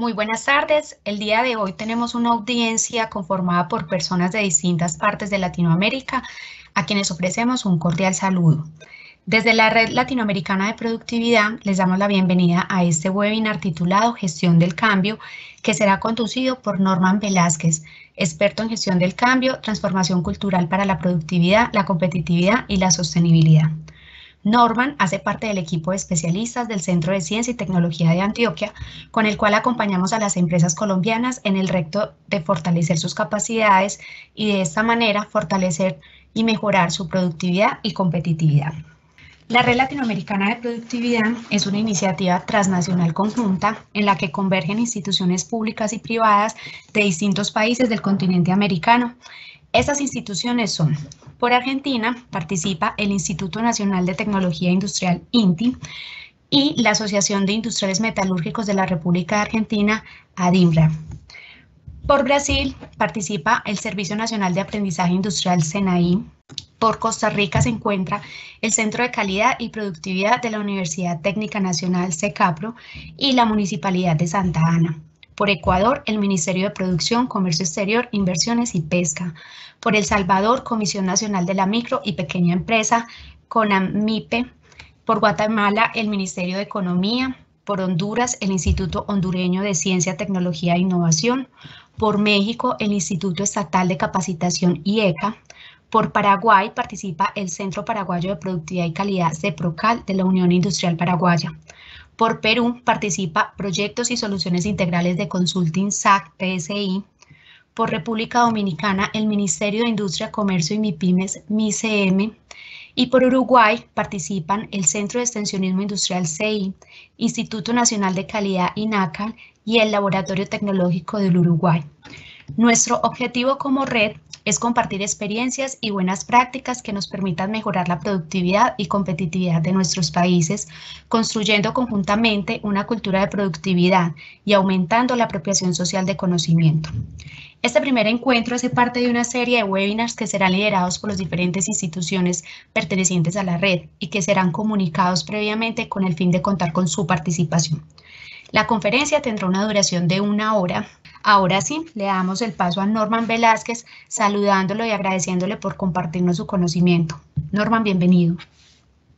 Muy buenas tardes. El día de hoy tenemos una audiencia conformada por personas de distintas partes de Latinoamérica, a quienes ofrecemos un cordial saludo. Desde la Red Latinoamericana de Productividad les damos la bienvenida a este webinar titulado Gestión del Cambio, que será conducido por Norman Velázquez, experto en gestión del cambio, transformación cultural para la productividad, la competitividad y la sostenibilidad. Norman hace parte del equipo de especialistas del Centro de Ciencia y Tecnología de Antioquia, con el cual acompañamos a las empresas colombianas en el reto de fortalecer sus capacidades y de esta manera fortalecer y mejorar su productividad y competitividad. La Red Latinoamericana de Productividad es una iniciativa transnacional conjunta en la que convergen instituciones públicas y privadas de distintos países del continente americano. Estas instituciones son: por Argentina participa el Instituto Nacional de Tecnología Industrial INTI y la Asociación de Industriales Metalúrgicos de la República de Argentina, ADIMRA. Por Brasil participa el Servicio Nacional de Aprendizaje Industrial, SENAI. Por Costa Rica se encuentra el Centro de Calidad y Productividad de la Universidad Técnica Nacional, CECAPRO, y la Municipalidad de Santa Ana. Por Ecuador, el Ministerio de Producción, Comercio Exterior, Inversiones y Pesca. Por El Salvador, Comisión Nacional de la Micro y Pequeña Empresa, CONAMIPE. Por Guatemala, el Ministerio de Economía. Por Honduras, el Instituto Hondureño de Ciencia, Tecnología e Innovación. Por México, el Instituto Estatal de Capacitación, IECA. Por Paraguay participa el Centro Paraguayo de Productividad y Calidad, CEPROCAL, de la Unión Industrial Paraguaya. Por Perú participa Proyectos y Soluciones Integrales de Consulting, SAC, PSI. Por República Dominicana, el Ministerio de Industria, Comercio y MIPYMES, MICM. Y por Uruguay participan el Centro de Extensionismo Industrial, CEI, Instituto Nacional de Calidad, INACAL, y el Laboratorio Tecnológico del Uruguay. Nuestro objetivo como red es compartir experiencias y buenas prácticas que nos permitan mejorar la productividad y competitividad de nuestros países, construyendo conjuntamente una cultura de productividad y aumentando la apropiación social de conocimiento. Este primer encuentro hace parte de una serie de webinars que serán liderados por las diferentes instituciones pertenecientes a la red y que serán comunicados previamente con el fin de contar con su participación. La conferencia tendrá una duración de 1 hora. Ahora sí, le damos el paso a Norman Velázquez, saludándolo y agradeciéndole por compartirnos su conocimiento. Norman, bienvenido.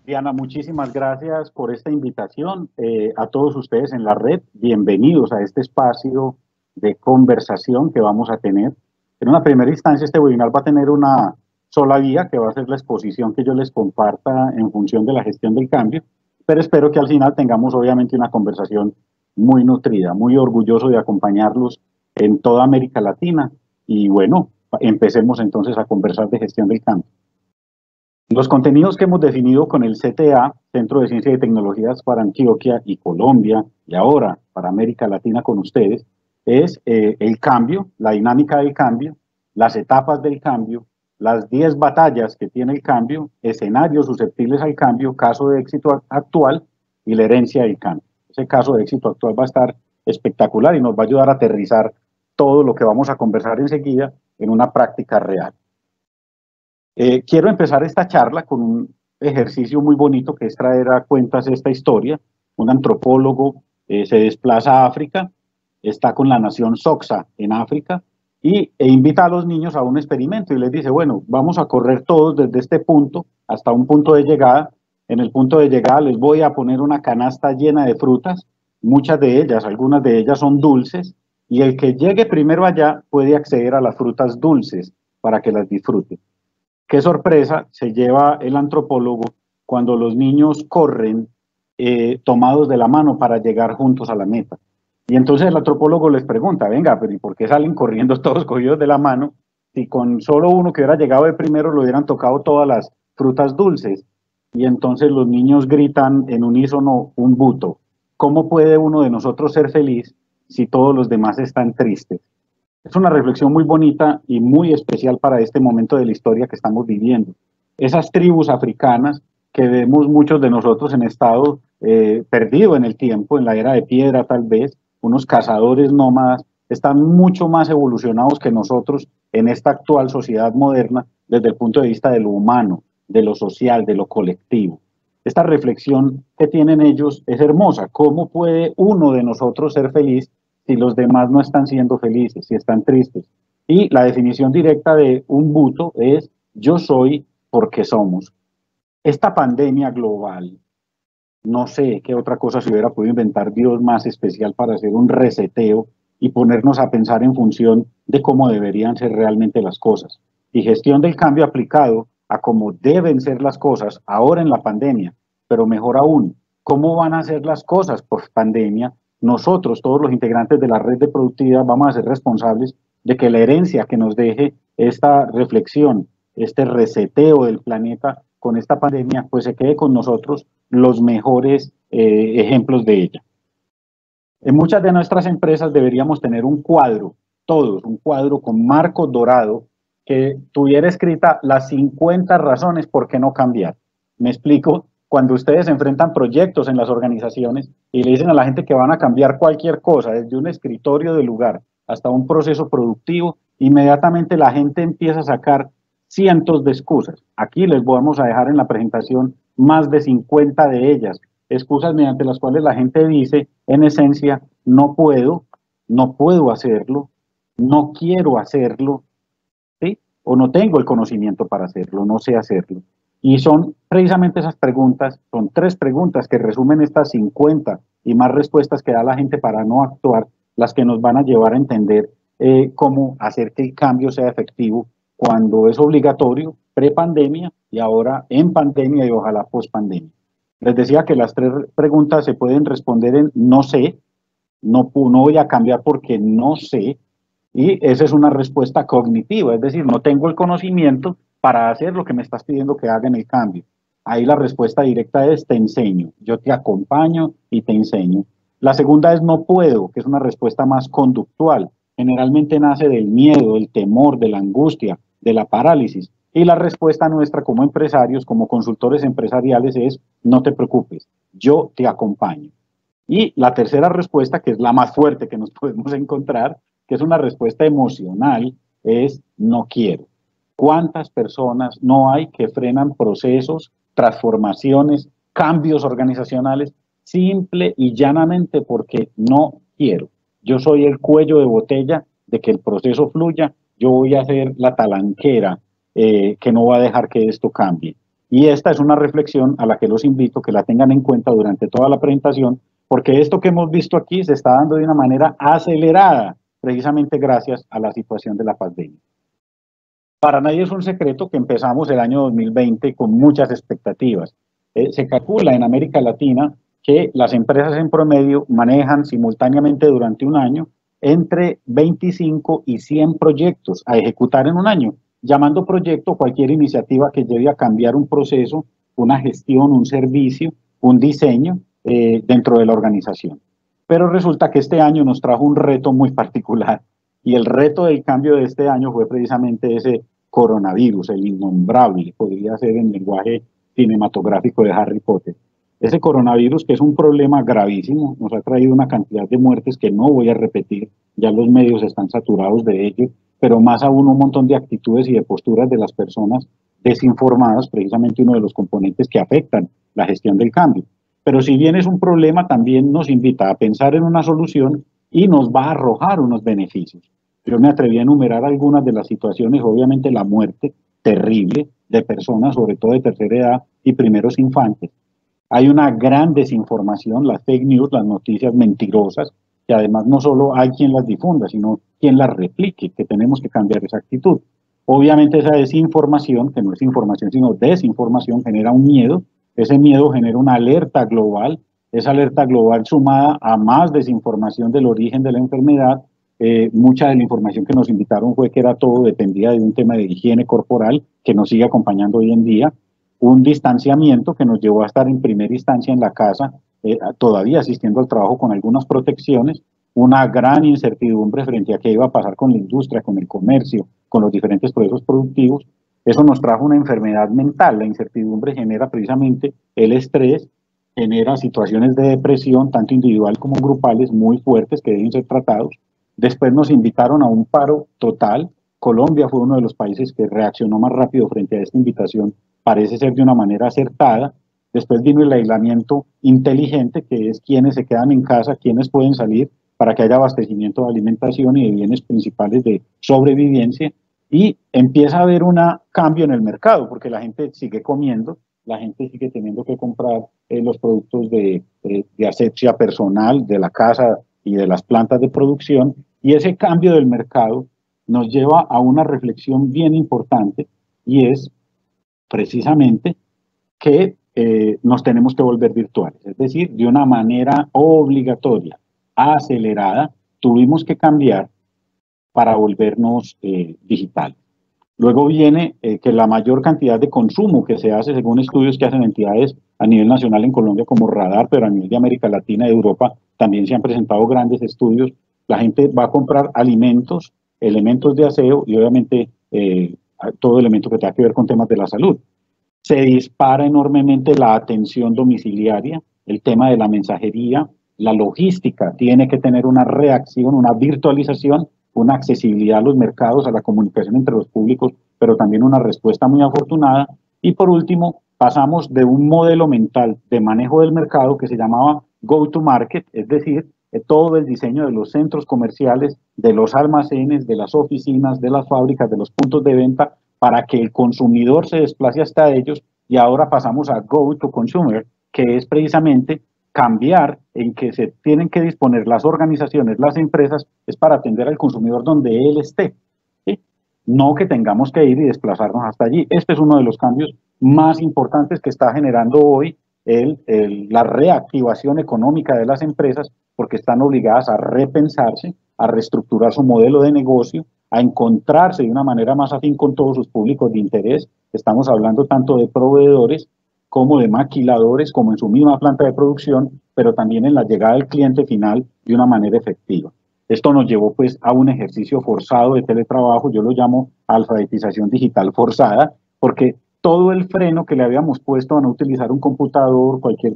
Diana, muchísimas gracias por esta invitación. A todos ustedes en la red, bienvenidos a este espacio de conversación que vamos a tener. En una primera instancia, este webinar va a tener una sola vía, que va a ser la exposición que yo les comparta en función de la gestión del cambio, pero espero que al final tengamos obviamente una conversación muy nutrida, muy orgulloso de acompañarlos en toda América Latina. Y bueno, empecemos entonces a conversar de gestión del cambio. Los contenidos que hemos definido con el CTA, Centro de Ciencia y Tecnologías para Antioquia y Colombia, y ahora para América Latina con ustedes, es el cambio, la dinámica del cambio, las etapas del cambio, las 10 batallas que tiene el cambio, escenarios susceptibles al cambio, caso de éxito actual y la herencia del cambio. Ese caso de éxito actual va a estar espectacular y nos va a ayudar a aterrizar todo lo que vamos a conversar enseguida en una práctica real. Quiero empezar esta charla con un ejercicio muy bonito que es traer a cuentas esta historia. Un antropólogo se desplaza a África, está con la nación Xhosa en África e invita a los niños a un experimento y les dice, bueno, vamos a correr todos desde este punto hasta un punto de llegada. En el punto de llegada les voy a poner una canasta llena de frutas, muchas de ellas, algunas de ellas son dulces, y el que llegue primero allá puede acceder a las frutas dulces para que las disfrute. Qué sorpresa se lleva el antropólogo cuando los niños corren tomados de la mano para llegar juntos a la meta. Y entonces el antropólogo les pregunta, venga, pero ¿y por qué salen corriendo todos cogidos de la mano si con solo uno que hubiera llegado de primero le hubieran tocado todas las frutas dulces? Y entonces los niños gritan en unísono un buto. ¿Cómo puede uno de nosotros ser feliz si todos los demás están tristes? Es una reflexión muy bonita y muy especial para este momento de la historia que estamos viviendo. Esas tribus africanas que vemos muchos de nosotros en estado perdido en el tiempo, en la era de piedra tal vez, unos cazadores nómadas, están mucho más evolucionados que nosotros en esta actual sociedad moderna desde el punto de vista de lo humano, de lo social, de lo colectivo. Esta reflexión que tienen ellos es hermosa. ¿Cómo puede uno de nosotros ser feliz si los demás no están siendo felices, si están tristes. Y la definición directa de Ubuntu es yo soy porque somos. Esta pandemia global, no sé qué otra cosa se hubiera podido inventar Dios más especial para hacer un reseteo y ponernos a pensar en función de cómo deberían ser realmente las cosas. Y gestión del cambio aplicado a cómo deben ser las cosas ahora en la pandemia, pero mejor aún, cómo van a ser las cosas post pandemia. Nosotros, todos los integrantes de la red de productividad, vamos a ser responsables de que la herencia que nos deje esta reflexión, este reseteo del planeta con esta pandemia, pues se quede con nosotros los mejores ejemplos de ella. En muchas de nuestras empresas deberíamos tener un cuadro, todos, un cuadro con marco dorado que tuviera escrita las 50 razones por qué no cambiar. Me explico, cuando ustedes enfrentan proyectos en las organizaciones y le dicen a la gente que van a cambiar cualquier cosa, desde un escritorio del lugar hasta un proceso productivo, inmediatamente la gente empieza a sacar cientos de excusas. Aquí les vamos a dejar en la presentación más de 50 de ellas, excusas mediante las cuales la gente dice, en esencia, no puedo hacerlo, no quiero hacerlo, ¿sí? O no tengo el conocimiento para hacerlo, no sé hacerlo. Y son precisamente esas preguntas, son 3 preguntas que resumen estas 50 y más respuestas que da la gente para no actuar, las que nos van a llevar a entender cómo hacer que el cambio sea efectivo cuando es obligatorio, pre-pandemia y ahora en pandemia y ojalá post-pandemia. Les decía que las 3 preguntas se pueden responder en no sé, no voy a cambiar porque no sé, y esa es una respuesta cognitiva, es decir, no tengo el conocimiento para hacer lo que me estás pidiendo que haga en el cambio. Ahí la respuesta directa es te enseño, yo te acompaño y te enseño. La segunda es no puedo, que es una respuesta más conductual. Generalmente nace del miedo, del temor, de la angustia, de la parálisis. Y la respuesta nuestra como empresarios, como consultores empresariales es no te preocupes, yo te acompaño. Y la tercera respuesta, que es la más fuerte que nos podemos encontrar, que es una respuesta emocional, es no quiero. ¿Cuántas personas no hay que frenan procesos, transformaciones, cambios organizacionales, simple y llanamente porque no quiero? Yo soy el cuello de botella de que el proceso fluya, yo voy a ser la talanquera que no va a dejar que esto cambie. Y esta es una reflexión a la que los invito que la tengan en cuenta durante toda la presentación, porque esto que hemos visto aquí se está dando de una manera acelerada, precisamente gracias a la situación de la pandemia. Para nadie es un secreto que empezamos el año 2020 con muchas expectativas. Se calcula en América Latina que las empresas en promedio manejan simultáneamente durante un año entre 25 y 100 proyectos a ejecutar en un año, llamando proyecto cualquier iniciativa que lleve a cambiar un proceso, una gestión, un servicio, un diseño dentro de la organización. Pero resulta que este año nos trajo un reto muy particular y el reto del cambio de este año fue precisamente ese coronavirus, el innombrable, podría ser en lenguaje cinematográfico de Harry Potter. Ese coronavirus, que es un problema gravísimo, nos ha traído una cantidad de muertes que no voy a repetir, ya los medios están saturados de ello, pero más aún un montón de actitudes y de posturas de las personas desinformadas, precisamente uno de los componentes que afectan la gestión del cambio. Pero si bien es un problema, también nos invita a pensar en una solución y nos va a arrojar unos beneficios. Yo me atreví a enumerar algunas de las situaciones, obviamente la muerte terrible de personas, sobre todo de tercera edad y primeros infantes. Hay una gran desinformación, las fake news, las noticias mentirosas, que además no solo hay quien las difunda, sino quien las replique, que tenemos que cambiar esa actitud. Obviamente esa desinformación, que no es información sino desinformación, genera un miedo, ese miedo genera una alerta global, esa alerta global sumada a más desinformación del origen de la enfermedad. Mucha de la información que nos invitaron fue que era todo dependía de un tema de higiene corporal que nos sigue acompañando hoy en día, un distanciamiento que nos llevó a estar en primera instancia en la casa, todavía asistiendo al trabajo con algunas protecciones, una gran incertidumbre frente a qué iba a pasar con la industria, con el comercio, con los diferentes procesos productivos. Eso nos trajo una enfermedad mental. La incertidumbre genera precisamente el estrés, genera situaciones de depresión, tanto individual como grupales, muy fuertes que deben ser tratados. Después nos invitaron a un paro total. Colombia fue uno de los países que reaccionó más rápido frente a esta invitación, parece ser de una manera acertada. Después vino el aislamiento inteligente, que es quienes se quedan en casa, quienes pueden salir, para que haya abastecimiento de alimentación y de bienes principales de sobrevivencia, y empieza a haber un cambio en el mercado, porque la gente sigue comiendo, la gente sigue teniendo que comprar los productos de asepsia personal, de la casa y de las plantas de producción, y ese cambio del mercado nos lleva a una reflexión bien importante, y es precisamente que nos tenemos que volver virtuales, es decir, de una manera obligatoria, acelerada, tuvimos que cambiar para volvernos digitales. Luego viene que la mayor cantidad de consumo que se hace, según estudios que hacen entidades a nivel nacional en Colombia como Radar, pero a nivel de América Latina y Europa también se han presentado grandes estudios, la gente va a comprar alimentos, elementos de aseo y obviamente todo elemento que tenga que ver con temas de la salud. Se dispara enormemente la atención domiciliaria, el tema de la mensajería, la logística tiene que tener una reacción, una virtualización, una accesibilidad a los mercados, a la comunicación entre los públicos, pero también una respuesta muy afortunada. Y por último, pasamos de un modelo mental de manejo del mercado que se llamaba go-to-market, es decir, todo el diseño de los centros comerciales, de los almacenes, de las oficinas, de las fábricas, de los puntos de venta, para que el consumidor se desplace hasta ellos, y ahora pasamos a go-to-consumer, que es precisamente cambiar en que se tienen que disponer las organizaciones, las empresas, es para atender al consumidor donde él esté, ¿sí? No que tengamos que ir y desplazarnos hasta allí. Este es uno de los cambios más importantes que está generando hoy la reactivación económica de las empresas, porque están obligadas a repensarse, a reestructurar su modelo de negocio, a encontrarse de una manera más afín con todos sus públicos de interés. Estamos hablando tanto de proveedores como de maquiladores, como en su misma planta de producción, pero también en la llegada del cliente final de una manera efectiva. Esto nos llevó pues a un ejercicio forzado de teletrabajo, yo lo llamo alfabetización digital forzada, porque todo el freno que le habíamos puesto a no utilizar un computador, cualquier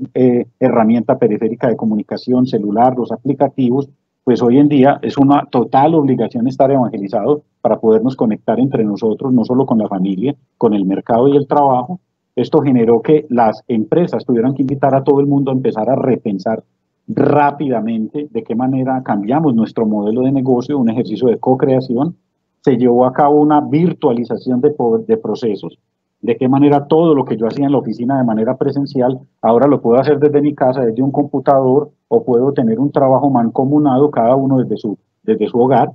herramienta periférica de comunicación, celular, los aplicativos, pues hoy en día es una total obligación estar evangelizado para podernos conectar entre nosotros, no solo con la familia, con el mercado y el trabajo. Esto generó que las empresas tuvieran que invitar a todo el mundo a empezar a repensar rápidamente de qué manera cambiamos nuestro modelo de negocio, un ejercicio de co-creación. Se llevó a cabo una virtualización de procesos, de qué manera todo lo que yo hacía en la oficina de manera presencial, ahora lo puedo hacer desde mi casa, desde un computador, o puedo tener un trabajo mancomunado, cada uno desde su hogar.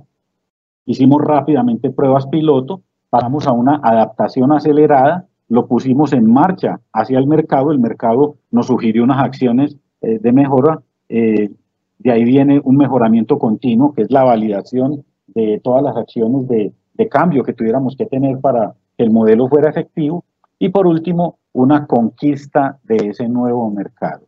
Hicimos rápidamente pruebas piloto, pasamos a una adaptación acelerada, lo pusimos en marcha hacia el mercado nos sugirió unas acciones de mejora, de ahí viene un mejoramiento continuo, que es la validación de todas las acciones de cambio que tuviéramos que tener para que el modelo fuera efectivo, y por último, una conquista de ese nuevo mercado.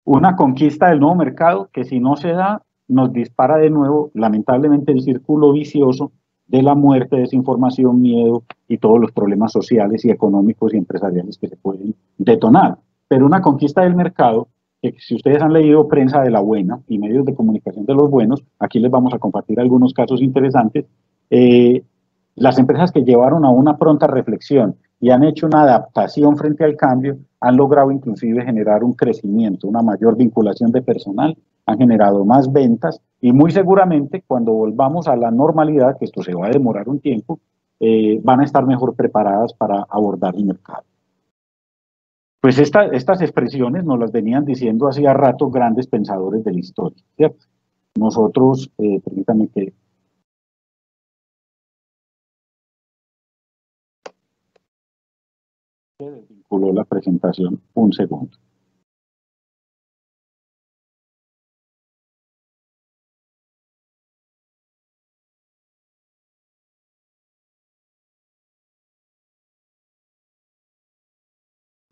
Una conquista del nuevo mercado que si no se da, nos dispara de nuevo, lamentablemente, el círculo vicioso de la muerte, desinformación, miedo y todos los problemas sociales y económicos y empresariales que se pueden detonar. Pero una conquista del mercado, que si ustedes han leído prensa de la buena y medios de comunicación de los buenos, aquí les vamos a compartir algunos casos interesantes, las empresas que llevaron a una pronta reflexión y han hecho una adaptación frente al cambio, han logrado inclusive generar un crecimiento, una mayor vinculación de personal, han generado más ventas, y muy seguramente cuando volvamos a la normalidad, que esto se va a demorar un tiempo, van a estar mejor preparadas para abordar el mercado. Pues estas expresiones nos las venían diciendo hacía rato grandes pensadores de la historia, ¿cierto? Nosotros, permítanme que... Se desvinculó la presentación un segundo.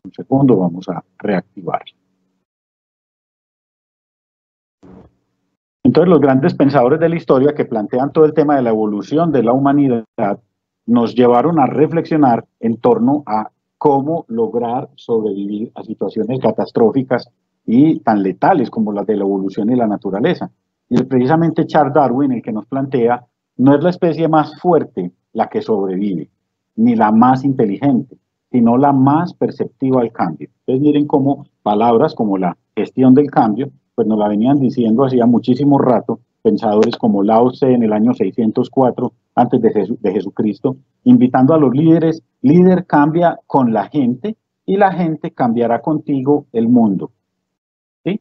Un segundo, vamos a reactivar. Entonces, los grandes pensadores de la historia que plantean todo el tema de la evolución de la humanidad nos llevaron a reflexionar en torno a cómo lograr sobrevivir a situaciones catastróficas y tan letales como las de la evolución y la naturaleza. Y es precisamente Charles Darwin el que nos plantea, no es la especie más fuerte la que sobrevive, ni la más inteligente, sino la más perceptiva al cambio. Entonces miren cómo palabras como la gestión del cambio, pues nos la venían diciendo hacía muchísimo rato, pensadores como Lao Tse en el año 604 antes de Jesucristo, invitando a los líderes: líder cambia con la gente y la gente cambiará contigo el mundo. ¿Sí?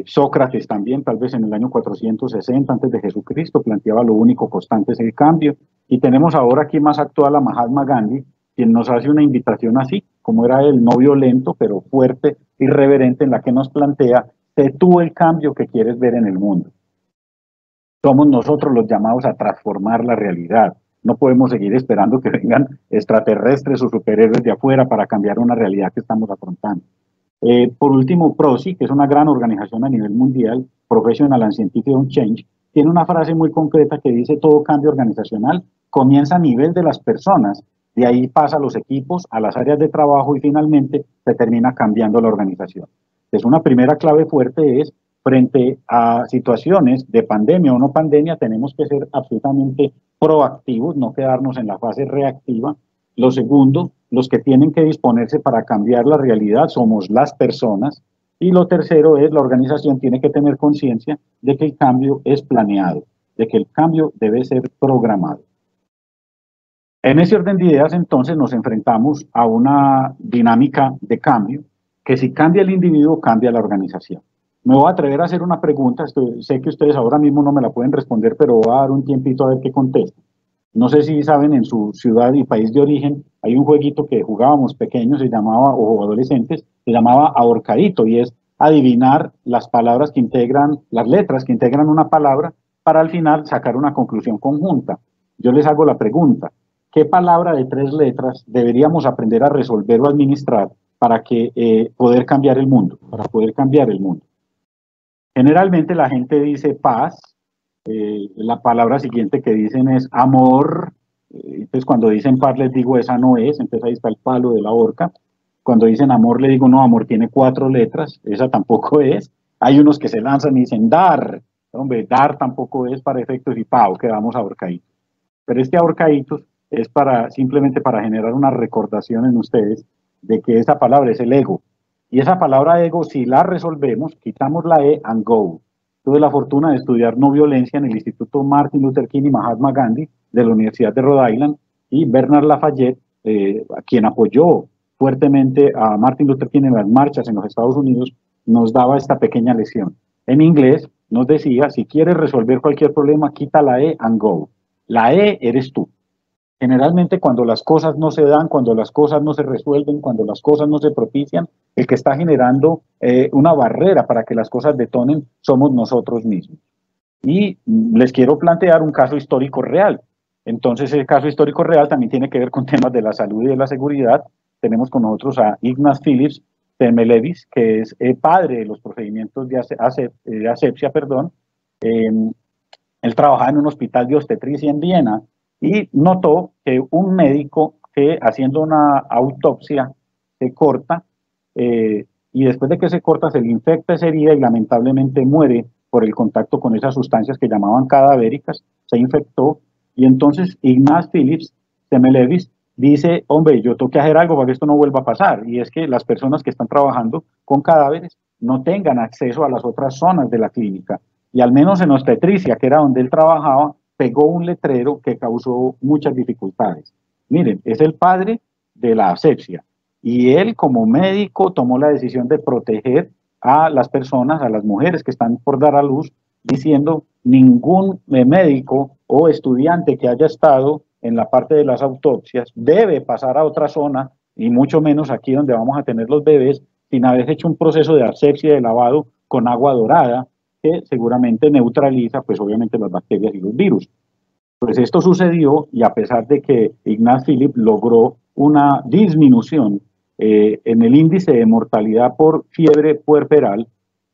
Sócrates también, tal vez en el año 460 antes de Jesucristo, planteaba: lo único constante es el cambio. Y tenemos ahora aquí más actual a Mahatma Gandhi, quien nos hace una invitación así, como era él, no violento, pero fuerte, irreverente, en la que nos plantea: sé tú el cambio que quieres ver en el mundo. Somos nosotros los llamados a transformar la realidad. No podemos seguir esperando que vengan extraterrestres o superhéroes de afuera para cambiar una realidad que estamos afrontando. Por último, PROSI, que es una gran organización a nivel mundial, Professional and Scientific on Change, tiene una frase muy concreta que dice: todo cambio organizacional comienza a nivel de las personas, de ahí pasa a los equipos, a las áreas de trabajo y finalmente se termina cambiando la organización. Entonces, una primera clave fuerte es: frente a situaciones de pandemia o no pandemia, tenemos que ser absolutamente proactivos, no quedarnos en la fase reactiva. Lo segundo, los que tienen que disponerse para cambiar la realidad somos las personas. Y lo tercero es: la organización tiene que tener conciencia de que el cambio es planeado, de que el cambio debe ser programado. En ese orden de ideas, entonces, nos enfrentamos a una dinámica de cambio, que si cambia el individuo, cambia la organización. Me voy a atrever a hacer una pregunta, sé que ustedes ahora mismo no me la pueden responder, pero voy a dar un tiempito a ver qué contesto. No sé si saben, en su ciudad y país de origen hay un jueguito que jugábamos pequeños, se llamaba, o adolescentes, se llamaba ahorcadito, y es adivinar las palabras que integran, las letras que integran una palabra, para al final sacar una conclusión conjunta. Yo les hago la pregunta: ¿qué palabra de 3 letras deberíamos aprender a resolver o administrar para poder cambiar el mundo? Para poder cambiar el mundo. Generalmente la gente dice paz. La palabra siguiente que dicen es amor. Entonces, cuando dicen paz, les digo: esa no es. Entonces ahí está el palo de la horca. Cuando dicen amor, le digo: no, amor tiene 4 letras, esa tampoco es. Hay unos que se lanzan y dicen dar. Hombre, dar tampoco es, para efectos, y pao, quedamos ahorcaditos. Pero este ahorcaditos es simplemente para generar una recordación en ustedes de que esa palabra es el ego. Y esa palabra ego, si la resolvemos, quitamos la E and go. Tuve la fortuna de estudiar no violencia en el Instituto Martin Luther King y Mahatma Gandhi de la Universidad de Rhode Island, y Bernard Lafayette, quien apoyó fuertemente a Martin Luther King en las marchas en los Estados Unidos, nos daba esta pequeña lección. En inglés nos decía: si quieres resolver cualquier problema, quita la E and go. La E eres tú. Generalmente, cuando las cosas no se dan, cuando las cosas no se resuelven, cuando las cosas no se propician, el que está generando una barrera para que las cosas detonen somos nosotros mismos. Y les quiero plantear un caso histórico real. Entonces, el caso histórico real también tiene que ver con temas de la salud y de la seguridad. Tenemos con nosotros a Ignaz Philips Semmelweis, que es padre de los procedimientos de asepsia. Él trabajaba en un hospital de obstetricia en Viena y notó que un médico que, haciendo una autopsia, se corta, y después de que se corta se le infecta esa herida y lamentablemente muere por el contacto con esas sustancias que llamaban cadavéricas. Se infectó, y entonces Ignaz Philips Semmelweis dice: hombre, yo tengo que hacer algo para que esto no vuelva a pasar, y es que las personas que están trabajando con cadáveres no tengan acceso a las otras zonas de la clínica. Y al menos en obstetricia, que era donde él trabajaba, pegó un letrero que causó muchas dificultades. Miren, es el padre de la asepsia, y él, como médico, tomó la decisión de proteger a las personas, a las mujeres que están por dar a luz, diciendo: ningún médico o estudiante que haya estado en la parte de las autopsias debe pasar a otra zona, y mucho menos aquí donde vamos a tener los bebés, sin haber hecho un proceso de asepsia, de lavado con agua dorada, que seguramente neutraliza, pues obviamente, las bacterias y los virus. Pues esto sucedió, y a pesar de que Ignaz Philips logró una disminución en el índice de mortalidad por fiebre puerperal,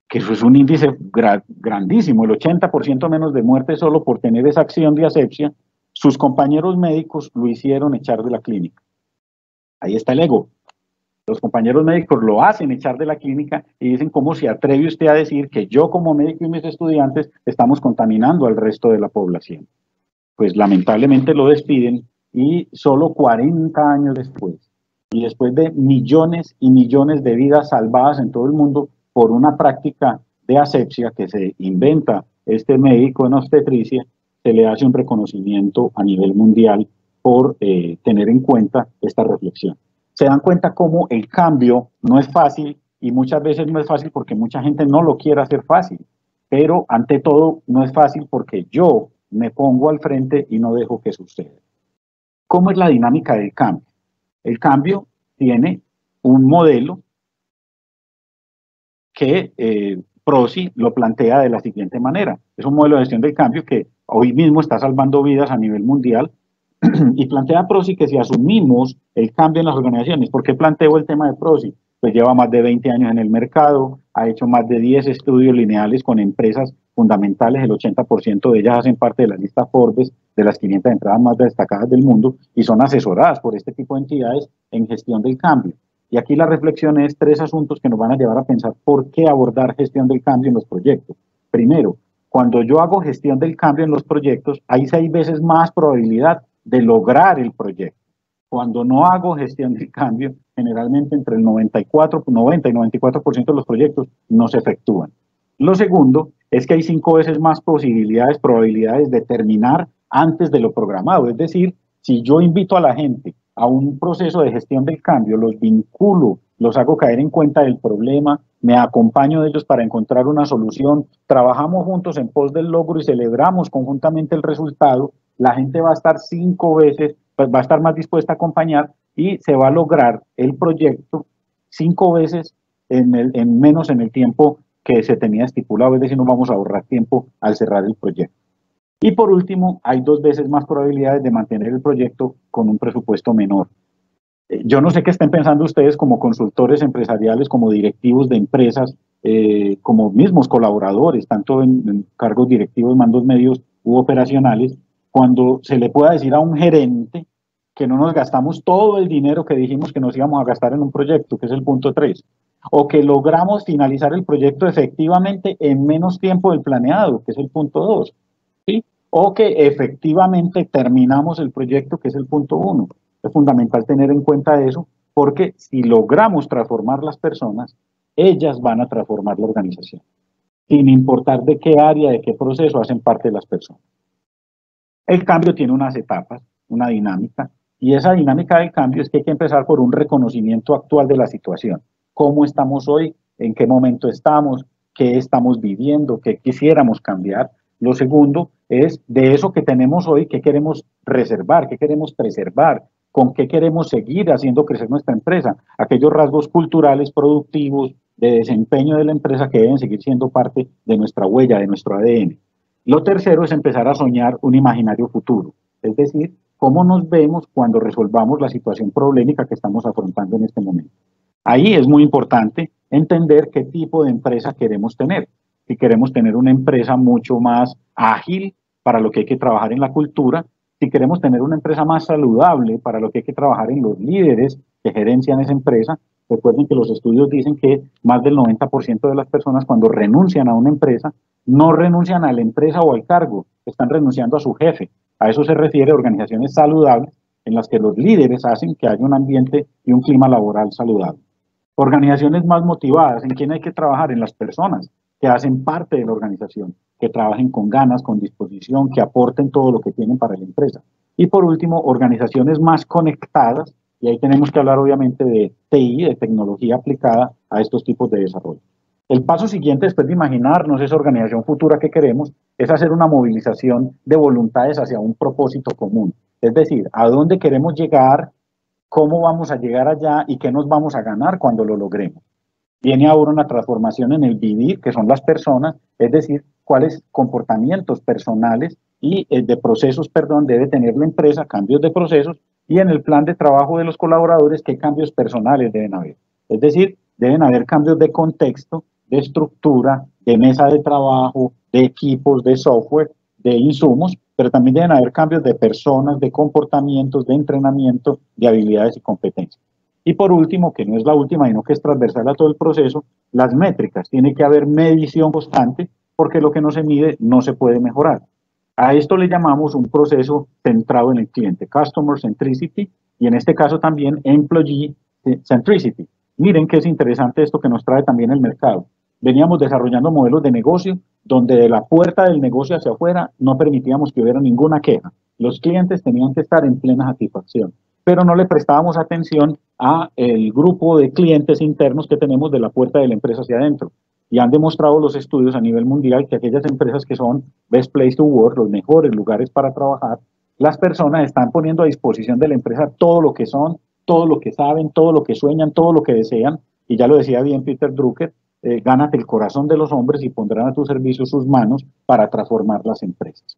que eso es un índice grandísimo, el 80% menos de muerte solo por tener esa acción de asepsia, sus compañeros médicos lo hicieron echar de la clínica. Ahí está el ego. Los compañeros médicos lo hacen echar de la clínica y dicen: ¿cómo se atreve usted a decir que yo, como médico, y mis estudiantes estamos contaminando al resto de la población? Pues lamentablemente lo despiden, y solo 40 años después, y después de millones y millones de vidas salvadas en todo el mundo por una práctica de asepsia que se inventa este médico en obstetricia, se le hace un reconocimiento a nivel mundial por tener en cuenta esta reflexión. Se dan cuenta cómo el cambio no es fácil y muchas veces no es fácil porque mucha gente no lo quiere hacer fácil, pero ante todo no es fácil porque yo me pongo al frente y no dejo que suceda. ¿Cómo es la dinámica del cambio? El cambio tiene un modelo que Prozzi lo plantea de la siguiente manera. Es un modelo de gestión del cambio que hoy mismo está salvando vidas a nivel mundial y plantea Prozzi que si asumimos el cambio en las organizaciones, ¿por qué planteo el tema de Prozzi? Pues lleva más de 20 años en el mercado, ha hecho más de 10 estudios lineales con empresas fundamentales, el 80% de ellas hacen parte de la lista Forbes de las 500 entradas más destacadas del mundo y son asesoradas por este tipo de entidades en gestión del cambio. Y aquí la reflexión es 3 asuntos que nos van a llevar a pensar por qué abordar gestión del cambio en los proyectos. Primero, cuando yo hago gestión del cambio en los proyectos, hay 6 veces más probabilidad de lograr el proyecto. Cuando no hago gestión del cambio, generalmente entre el 90 y 94% de los proyectos no se efectúan. Lo segundo es que hay 5 veces más probabilidades de terminar antes de lo programado. Es decir, si yo invito a la gente a un proceso de gestión del cambio, los vinculo, los hago caer en cuenta del problema, me acompaño de ellos para encontrar una solución, trabajamos juntos en pos del logro y celebramos conjuntamente el resultado, la gente va a estar 5 veces, pues va a estar más dispuesta a acompañar y se va a lograr el proyecto 5 veces en menos en el tiempo que se tenía estipulado, es decir, no vamos a ahorrar tiempo al cerrar el proyecto. Y por último, hay 2 veces más probabilidades de mantener el proyecto con un presupuesto menor. Yo no sé qué estén pensando ustedes como consultores empresariales, como directivos de empresas, como mismos colaboradores, tanto en cargos directivos, mandos medios u operacionales, cuando se le pueda decir a un gerente que no nos gastamos todo el dinero que dijimos que nos íbamos a gastar en un proyecto, que es el punto 3, o que logramos finalizar el proyecto efectivamente en menos tiempo del planeado, que es el punto 2. ¿Sí? O que efectivamente terminamos el proyecto, que es el punto 1. Es fundamental tener en cuenta eso, porque si logramos transformar las personas, ellas van a transformar la organización, sin importar de qué área, de qué proceso hacen parte de las personas. El cambio tiene unas etapas, una dinámica, y esa dinámica del cambio es que hay que empezar por un reconocimiento actual de la situación. ¿Cómo estamos hoy? ¿En qué momento estamos? ¿Qué estamos viviendo? ¿Qué quisiéramos cambiar? Lo segundo es de eso que tenemos hoy, ¿qué queremos reservar? ¿Qué queremos preservar? ¿Con qué queremos seguir haciendo crecer nuestra empresa? Aquellos rasgos culturales, productivos, de desempeño de la empresa que deben seguir siendo parte de nuestra huella, de nuestro ADN. Lo tercero es empezar a soñar un imaginario futuro, es decir, cómo nos vemos cuando resolvamos la situación problemática que estamos afrontando en este momento. Ahí es muy importante entender qué tipo de empresa queremos tener. Si queremos tener una empresa mucho más ágil, para lo que hay que trabajar en la cultura, si queremos tener una empresa más saludable, para lo que hay que trabajar en los líderes que gerencian esa empresa. Recuerden que los estudios dicen que más del 90% de las personas cuando renuncian a una empresa, no renuncian a la empresa o al cargo, están renunciando a su jefe. A eso se refiere a organizaciones saludables en las que los líderes hacen que haya un ambiente y un clima laboral saludable. Organizaciones más motivadas, ¿en quién hay que trabajar? En las personas que hacen parte de la organización, que trabajen con ganas, con disposición, que aporten todo lo que tienen para la empresa. Y por último, organizaciones más conectadas, y ahí tenemos que hablar obviamente de TI, de tecnología aplicada a estos tipos de desarrollo. El paso siguiente, después de imaginarnos esa organización futura que queremos, es hacer una movilización de voluntades hacia un propósito común. Es decir, a dónde queremos llegar, cómo vamos a llegar allá y qué nos vamos a ganar cuando lo logremos. Viene ahora una transformación en el vivir, que son las personas, es decir, cuáles comportamientos personales y de procesos, debe tener la empresa, cambios de procesos, y en el plan de trabajo de los colaboradores, qué cambios personales deben haber. Es decir, deben haber cambios de contexto, de estructura, de mesa de trabajo, de equipos, de software, de insumos, pero también deben haber cambios de personas, de comportamientos, de entrenamiento, de habilidades y competencias. Y por último, que no es la última, sino que es transversal a todo el proceso, las métricas. Tiene que haber medición constante porque lo que no se mide no se puede mejorar. A esto le llamamos un proceso centrado en el cliente, Customer Centricity, y en este caso también Employee Centricity. Miren que es interesante esto que nos trae también el mercado. Veníamos desarrollando modelos de negocio donde de la puerta del negocio hacia afuera no permitíamos que hubiera ninguna queja. Los clientes tenían que estar en plena satisfacción, pero no le prestábamos atención a el grupo de clientes internos que tenemos de la puerta de la empresa hacia adentro. Y han demostrado los estudios a nivel mundial que aquellas empresas que son best place to work, los mejores lugares para trabajar, las personas están poniendo a disposición de la empresa todo lo que son, todo lo que saben, todo lo que sueñan, todo lo que desean. Y ya lo decía bien Peter Drucker, gánate el corazón de los hombres y pondrán a tu servicio sus manos para transformar las empresas.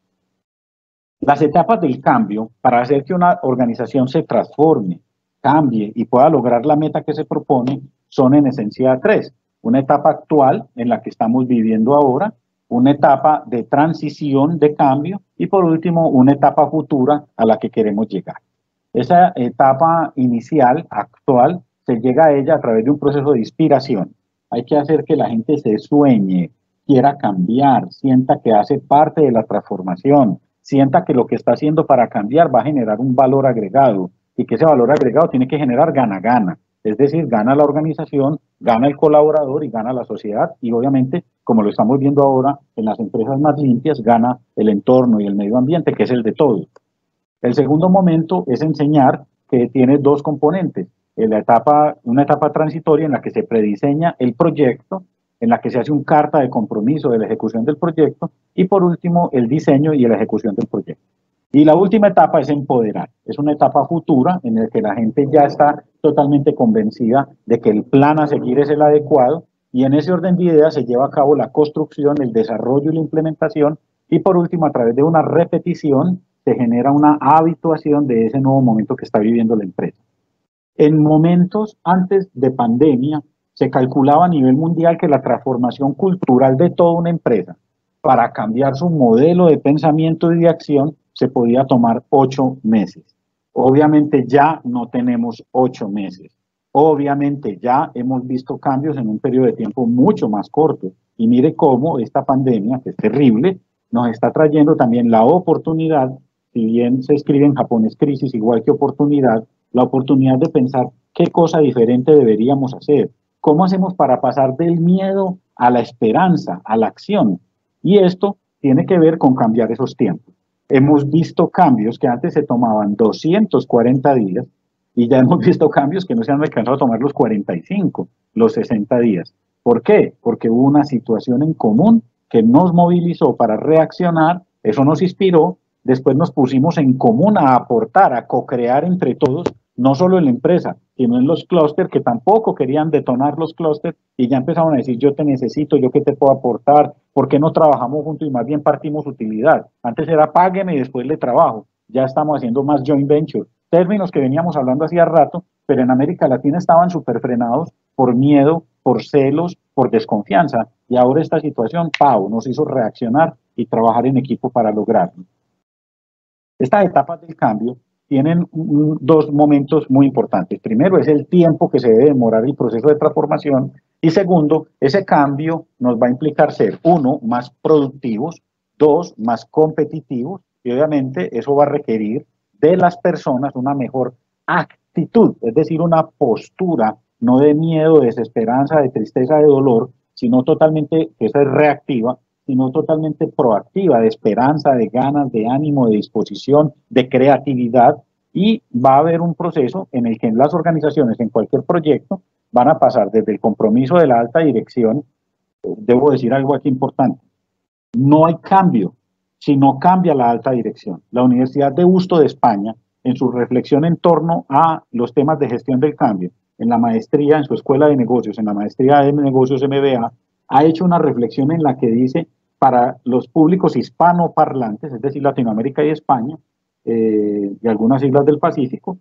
Las etapas del cambio para hacer que una organización se transforme, cambie y pueda lograr la meta que se propone son en esencia tres. Una etapa actual en la que estamos viviendo ahora, una etapa de transición, de cambio y por último una etapa futura a la que queremos llegar. Esa etapa inicial, actual, se llega a ella a través de un proceso de inspiración. Hay que hacer que la gente se sueñe, quiera cambiar, sienta que hace parte de la transformación, sienta que lo que está haciendo para cambiar va a generar un valor agregado y que ese valor agregado tiene que generar gana-gana. Es decir, gana la organización, gana el colaborador y gana la sociedad y obviamente, como lo estamos viendo ahora en las empresas más limpias, gana el entorno y el medio ambiente, que es el de todos. El segundo momento es enseñar que tiene dos componentes. Una etapa transitoria en la que se prediseña el proyecto, en la que se hace un carta de compromiso de la ejecución del proyecto y por último el diseño y la ejecución del proyecto. Y la última etapa es empoderar. Es una etapa futura en la que la gente ya está totalmente convencida de que el plan a seguir es el adecuado y en ese orden de ideas se lleva a cabo la construcción, el desarrollo y la implementación y por último a través de una repetición se genera una habituación de ese nuevo momento que está viviendo la empresa. En momentos antes de pandemia, se calculaba a nivel mundial que la transformación cultural de toda una empresa para cambiar su modelo de pensamiento y de acción se podía tomar 8 meses. Obviamente ya no tenemos 8 meses. Obviamente ya hemos visto cambios en un periodo de tiempo mucho más corto. Y mire cómo esta pandemia, que es terrible, nos está trayendo también la oportunidad, si bien se escribe en japonés crisis igual que oportunidad, la oportunidad de pensar qué cosa diferente deberíamos hacer. ¿Cómo hacemos para pasar del miedo a la esperanza, a la acción? Y esto tiene que ver con cambiar esos tiempos. Hemos visto cambios que antes se tomaban 240 días y ya hemos visto cambios que no se han alcanzado a tomar los 45, los 60 días. ¿Por qué? Porque hubo una situación en común que nos movilizó para reaccionar, eso nos inspiró, después nos pusimos en común a aportar, a co-crear entre todos, no solo en la empresa, sino en los clústeres que tampoco querían detonar los clústeres y ya empezaron a decir yo te necesito, yo qué te puedo aportar, ¿por qué no trabajamos juntos y más bien partimos utilidad? Antes era págueme y después le trabajo, ya estamos haciendo más joint venture, términos que veníamos hablando hacía rato, pero en América Latina estaban súper frenados por miedo, por celos, por desconfianza y ahora esta situación, ¡pau!, nos hizo reaccionar y trabajar en equipo para lograrlo. Estas etapas del cambio tienen dos momentos muy importantes. Primero es el tiempo que se debe demorar el proceso de transformación y segundo, ese cambio nos va a implicar ser, uno, más productivos, dos, más competitivos y obviamente eso va a requerir de las personas una mejor actitud, es decir, una postura no de miedo, de desesperanza, de tristeza, de dolor, sino totalmente, que esa es reactiva, sino totalmente proactiva, de esperanza, de ganas, de ánimo, de disposición, de creatividad, y va a haber un proceso en el que en las organizaciones, en cualquier proyecto, van a pasar desde el compromiso de la alta dirección, debo decir algo aquí importante, no hay cambio si no cambia la alta dirección. La Universidad de Deusto de España, en su reflexión en torno a los temas de gestión del cambio, en la maestría, en su escuela de negocios, en la maestría de negocios MBA, ha hecho una reflexión en la que dice, para los públicos hispanoparlantes, es decir, Latinoamérica y España, y algunas islas del Pacífico,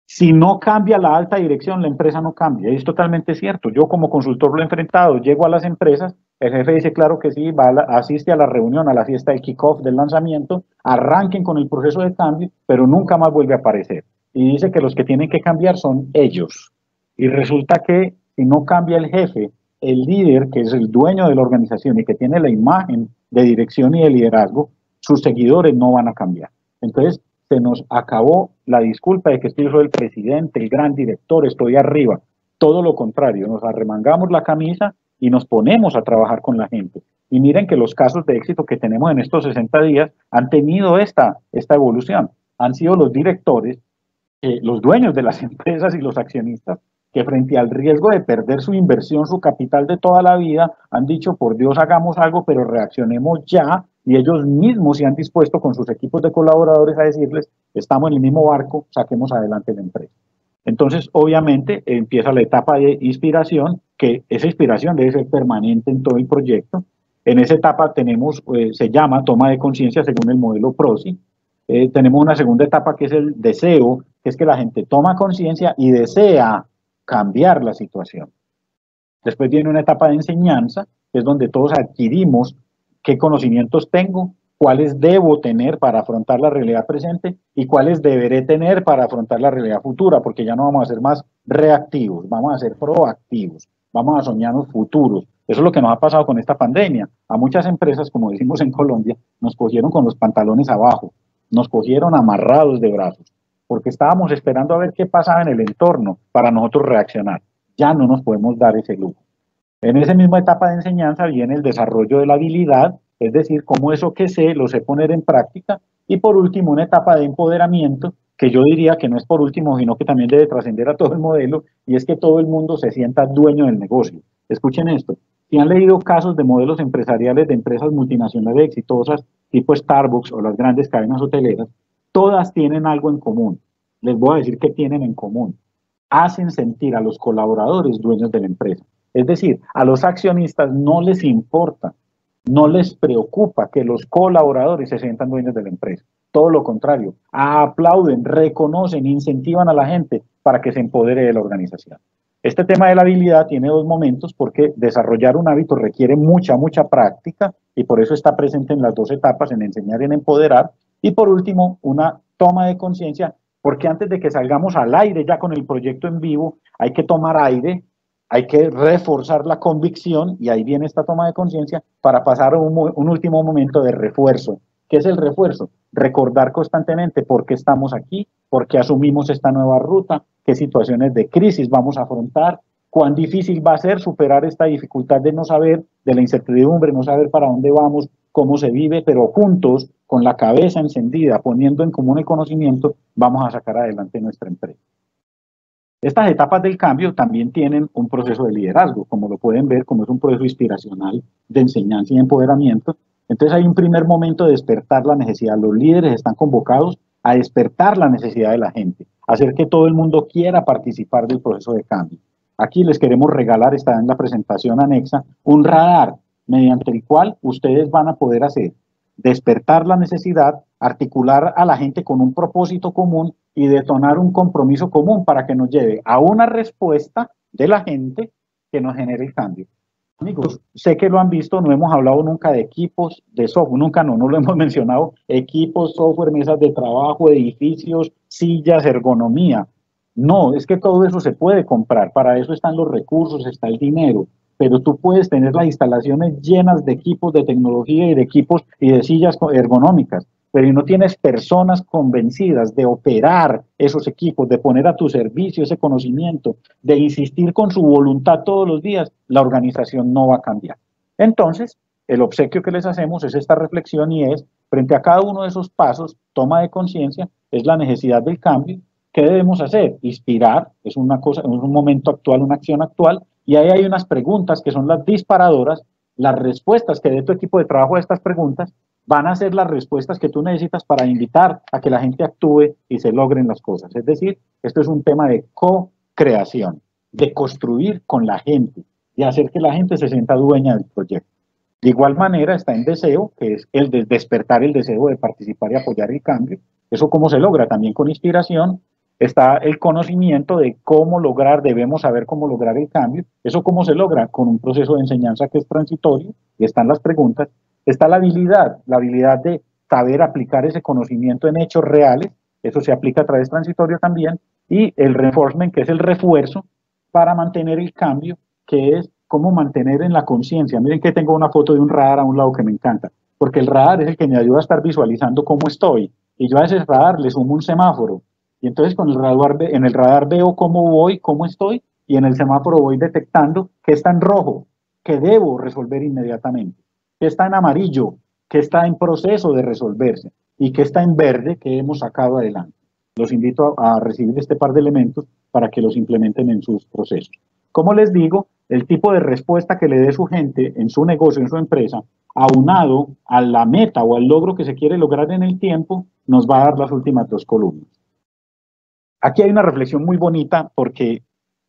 si no cambia la alta dirección, la empresa no cambia. Y es totalmente cierto. Yo como consultor lo he enfrentado, llego a las empresas, el jefe dice, claro que sí, asiste a la reunión, a la fiesta del kickoff del lanzamiento, arranquen con el proceso de cambio, pero nunca más vuelve a aparecer. Y dice que los que tienen que cambiar son ellos. Y resulta que si no cambia el jefe, el líder, que es el dueño de la organización y que tiene la imagen de dirección y de liderazgo, sus seguidores no van a cambiar. Entonces, se nos acabó la disculpa de que estoy yo el presidente, el gran director, estoy arriba. Todo lo contrario, nos arremangamos la camisa y nos ponemos a trabajar con la gente. Y miren que los casos de éxito que tenemos en estos 60 días han tenido esta evolución. Han sido los directores, los dueños de las empresas y los accionistas que frente al riesgo de perder su inversión, su capital de toda la vida, han dicho, por Dios, hagamos algo, pero reaccionemos ya, y ellos mismos se han dispuesto con sus equipos de colaboradores a decirles, estamos en el mismo barco, saquemos adelante la empresa. Entonces, obviamente, empieza la etapa de inspiración, que esa inspiración debe ser permanente en todo el proyecto. En esa etapa tenemos, se llama toma de conciencia según el modelo PROCI. Tenemos una segunda etapa que es el deseo, que es que la gente toma conciencia y desea cambiar la situación. Después viene una etapa de enseñanza, que es donde todos adquirimos qué conocimientos tengo, cuáles debo tener para afrontar la realidad presente y cuáles deberé tener para afrontar la realidad futura, porque ya no vamos a ser más reactivos, vamos a ser proactivos, vamos a soñarnos futuros. Eso es lo que nos ha pasado con esta pandemia. A muchas empresas, como decimos en Colombia, nos cogieron con los pantalones abajo, nos cogieron amarrados de brazos, porque estábamos esperando a ver qué pasaba en el entorno para nosotros reaccionar. Ya no nos podemos dar ese lujo. En esa misma etapa de enseñanza viene el desarrollo de la habilidad, es decir, cómo eso que sé lo sé poner en práctica. Y por último, una etapa de empoderamiento, que yo diría que no es por último, sino que también debe trascender a todo el modelo, y es que todo el mundo se sienta dueño del negocio. Escuchen esto, si han leído casos de modelos empresariales de empresas multinacionales exitosas, tipo Starbucks o las grandes cadenas hoteleras, todas tienen algo en común. Les voy a decir qué tienen en común. Hacen sentir a los colaboradores dueños de la empresa. Es decir, a los accionistas no les importa, no les preocupa que los colaboradores se sientan dueños de la empresa. Todo lo contrario, aplauden, reconocen, incentivan a la gente para que se empodere de la organización. Este tema de la habilidad tiene dos momentos porque desarrollar un hábito requiere mucha práctica y por eso está presente en las dos etapas, en enseñar y en empoderar. Y por último, una toma de conciencia, porque antes de que salgamos al aire ya con el proyecto en vivo, hay que tomar aire, hay que reforzar la convicción y ahí viene esta toma de conciencia para pasar a un último momento de refuerzo. ¿Qué es el refuerzo? Recordar constantemente por qué estamos aquí, por qué asumimos esta nueva ruta, qué situaciones de crisis vamos a afrontar, cuán difícil va a ser superar esta dificultad de no saber, de la incertidumbre, no saber para dónde vamos, cómo se vive, pero juntos, con la cabeza encendida, poniendo en común el conocimiento, vamos a sacar adelante nuestra empresa. Estas etapas del cambio también tienen un proceso de liderazgo, como lo pueden ver, como es un proceso inspiracional de enseñanza y empoderamiento. Entonces hay un primer momento de despertar la necesidad. Los líderes están convocados a despertar la necesidad de la gente, a hacer que todo el mundo quiera participar del proceso de cambio. Aquí les queremos regalar, está en la presentación anexa, un radar mediante el cual ustedes van a poder hacer despertar la necesidad, articular a la gente con un propósito común y detonar un compromiso común para que nos lleve a una respuesta de la gente que nos genere el cambio. Amigos, sé que lo han visto, no hemos hablado nunca de equipos de software, nunca no lo hemos mencionado, equipos, software, mesas de trabajo, edificios, sillas, ergonomía. No, es que todo eso se puede comprar, para eso están los recursos, está el dinero, pero tú puedes tener las instalaciones llenas de equipos de tecnología y de equipos y de sillas ergonómicas, pero si no tienes personas convencidas de operar esos equipos, de poner a tu servicio ese conocimiento, de insistir con su voluntad todos los días, la organización no va a cambiar. Entonces, el obsequio que les hacemos es esta reflexión y es, frente a cada uno de esos pasos, toma de conciencia, es la necesidad del cambio. ¿Qué debemos hacer? Inspirar, es una cosa, es un momento actual, una acción actual, y ahí hay unas preguntas que son las disparadoras, las respuestas que dé tu equipo de trabajo a estas preguntas van a ser las respuestas que tú necesitas para invitar a que la gente actúe y se logren las cosas. Es decir, esto es un tema de co-creación, de construir con la gente y hacer que la gente se sienta dueña del proyecto. De igual manera está en deseo, que es el de despertar el deseo de participar y apoyar el cambio. ¿Eso cómo se logra? También con inspiración. Está el conocimiento de cómo lograr, debemos saber cómo lograr el cambio. ¿Eso cómo se logra? Con un proceso de enseñanza que es transitorio, y están las preguntas. Está la habilidad de saber aplicar ese conocimiento en hechos reales, eso se aplica a través transitorio también, y el reinforcement, que es el refuerzo para mantener el cambio, que es cómo mantener en la conciencia. Miren que tengo una foto de un radar a un lado que me encanta, porque el radar es el que me ayuda a estar visualizando cómo estoy, y yo a ese radar le sumo un semáforo, y entonces con en el radar veo cómo voy, cómo estoy, y en el semáforo voy detectando que está en rojo, que debo resolver inmediatamente, qué está en amarillo, qué está en proceso de resolverse y qué está en verde que hemos sacado adelante. Los invito a recibir este par de elementos para que los implementen en sus procesos. Como les digo, el tipo de respuesta que le dé su gente en su negocio, en su empresa, aunado a la meta o al logro que se quiere lograr en el tiempo, nos va a dar las últimas dos columnas. Aquí hay una reflexión muy bonita porque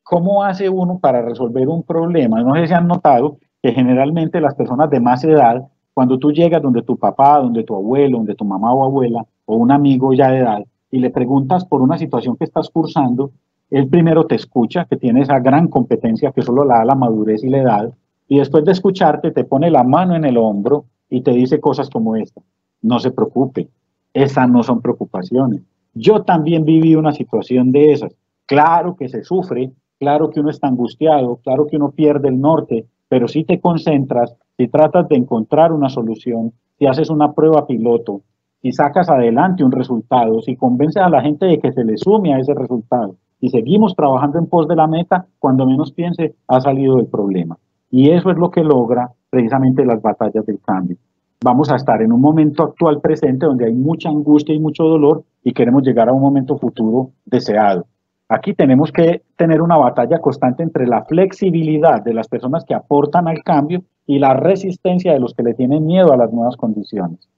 ¿cómo hace uno para resolver un problema? No sé si han notado que generalmente las personas de más edad, cuando tú llegas donde tu papá, donde tu abuelo, donde tu mamá o abuela, o un amigo ya de edad, y le preguntas por una situación que estás cursando, él primero te escucha, que tiene esa gran competencia que solo la da la madurez y la edad, y después de escucharte te pone la mano en el hombro y te dice cosas como esta: no se preocupe, esas no son preocupaciones. Yo también viví una situación de esas. Claro que se sufre, claro que uno está angustiado, claro que uno pierde el norte, pero si te concentras, si tratas de encontrar una solución, si haces una prueba piloto, si sacas adelante un resultado, si convences a la gente de que se le sume a ese resultado y seguimos trabajando en pos de la meta, cuando menos piense, ha salido del problema. Y eso es lo que logra precisamente las batallas del cambio. Vamos a estar en un momento actual presente donde hay mucha angustia y mucho dolor y queremos llegar a un momento futuro deseado. Aquí tenemos que tener una batalla constante entre la flexibilidad de las personas que aportan al cambio y la resistencia de los que le tienen miedo a las nuevas condiciones.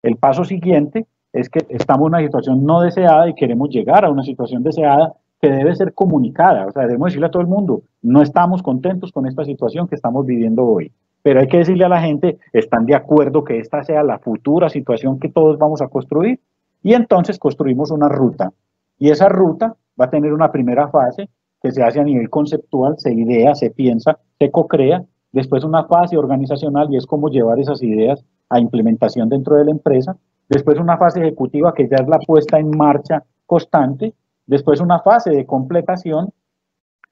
El paso siguiente es que estamos en una situación no deseada y queremos llegar a una situación deseada que debe ser comunicada. O sea, debemos decirle a todo el mundo, no estamos contentos con esta situación que estamos viviendo hoy. Pero hay que decirle a la gente, ¿están de acuerdo que esta sea la futura situación que todos vamos a construir? Y entonces construimos una ruta. Y esa ruta va a tener una primera fase que se hace a nivel conceptual, se idea, se piensa, se co-crea. Después una fase organizacional y es cómo llevar esas ideas a implementación dentro de la empresa. Después una fase ejecutiva que ya es la puesta en marcha constante. Después una fase de completación.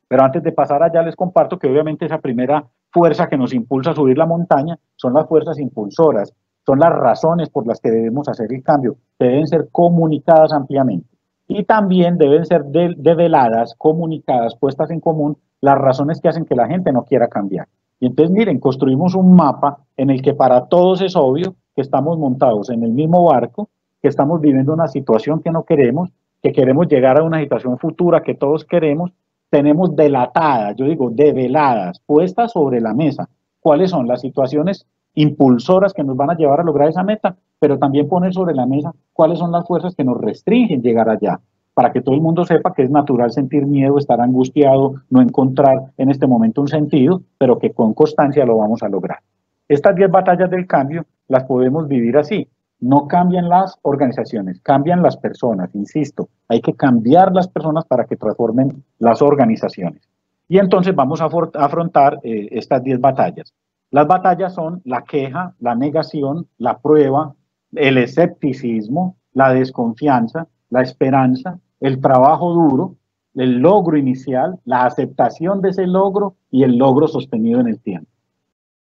Pero antes de pasar allá les comparto que obviamente esa primera fuerza que nos impulsa a subir la montaña son las fuerzas impulsoras, son las razones por las que debemos hacer el cambio, que deben ser comunicadas ampliamente. Y también deben ser develadas, comunicadas, puestas en común las razones que hacen que la gente no quiera cambiar. Y entonces miren, construimos un mapa en el que para todos es obvio que estamos montados en el mismo barco, que estamos viviendo una situación que no queremos, que queremos llegar a una situación futura que todos queremos. Tenemos delatadas, yo digo develadas, puestas sobre la mesa, cuáles son las situaciones impulsoras que nos van a llevar a lograr esa meta, pero también poner sobre la mesa cuáles son las fuerzas que nos restringen llegar allá, para que todo el mundo sepa que es natural sentir miedo, estar angustiado, no encontrar en este momento un sentido, pero que con constancia lo vamos a lograr. Estas 10 batallas del cambio las podemos vivir así. No cambian las organizaciones, cambian las personas, insisto, hay que cambiar las personas para que transformen las organizaciones. Y entonces vamos a afrontar estas 10 batallas. Las batallas son la queja, la negación, la prueba, el escepticismo, la desconfianza, la esperanza, el trabajo duro, el logro inicial, la aceptación de ese logro y el logro sostenido en el tiempo.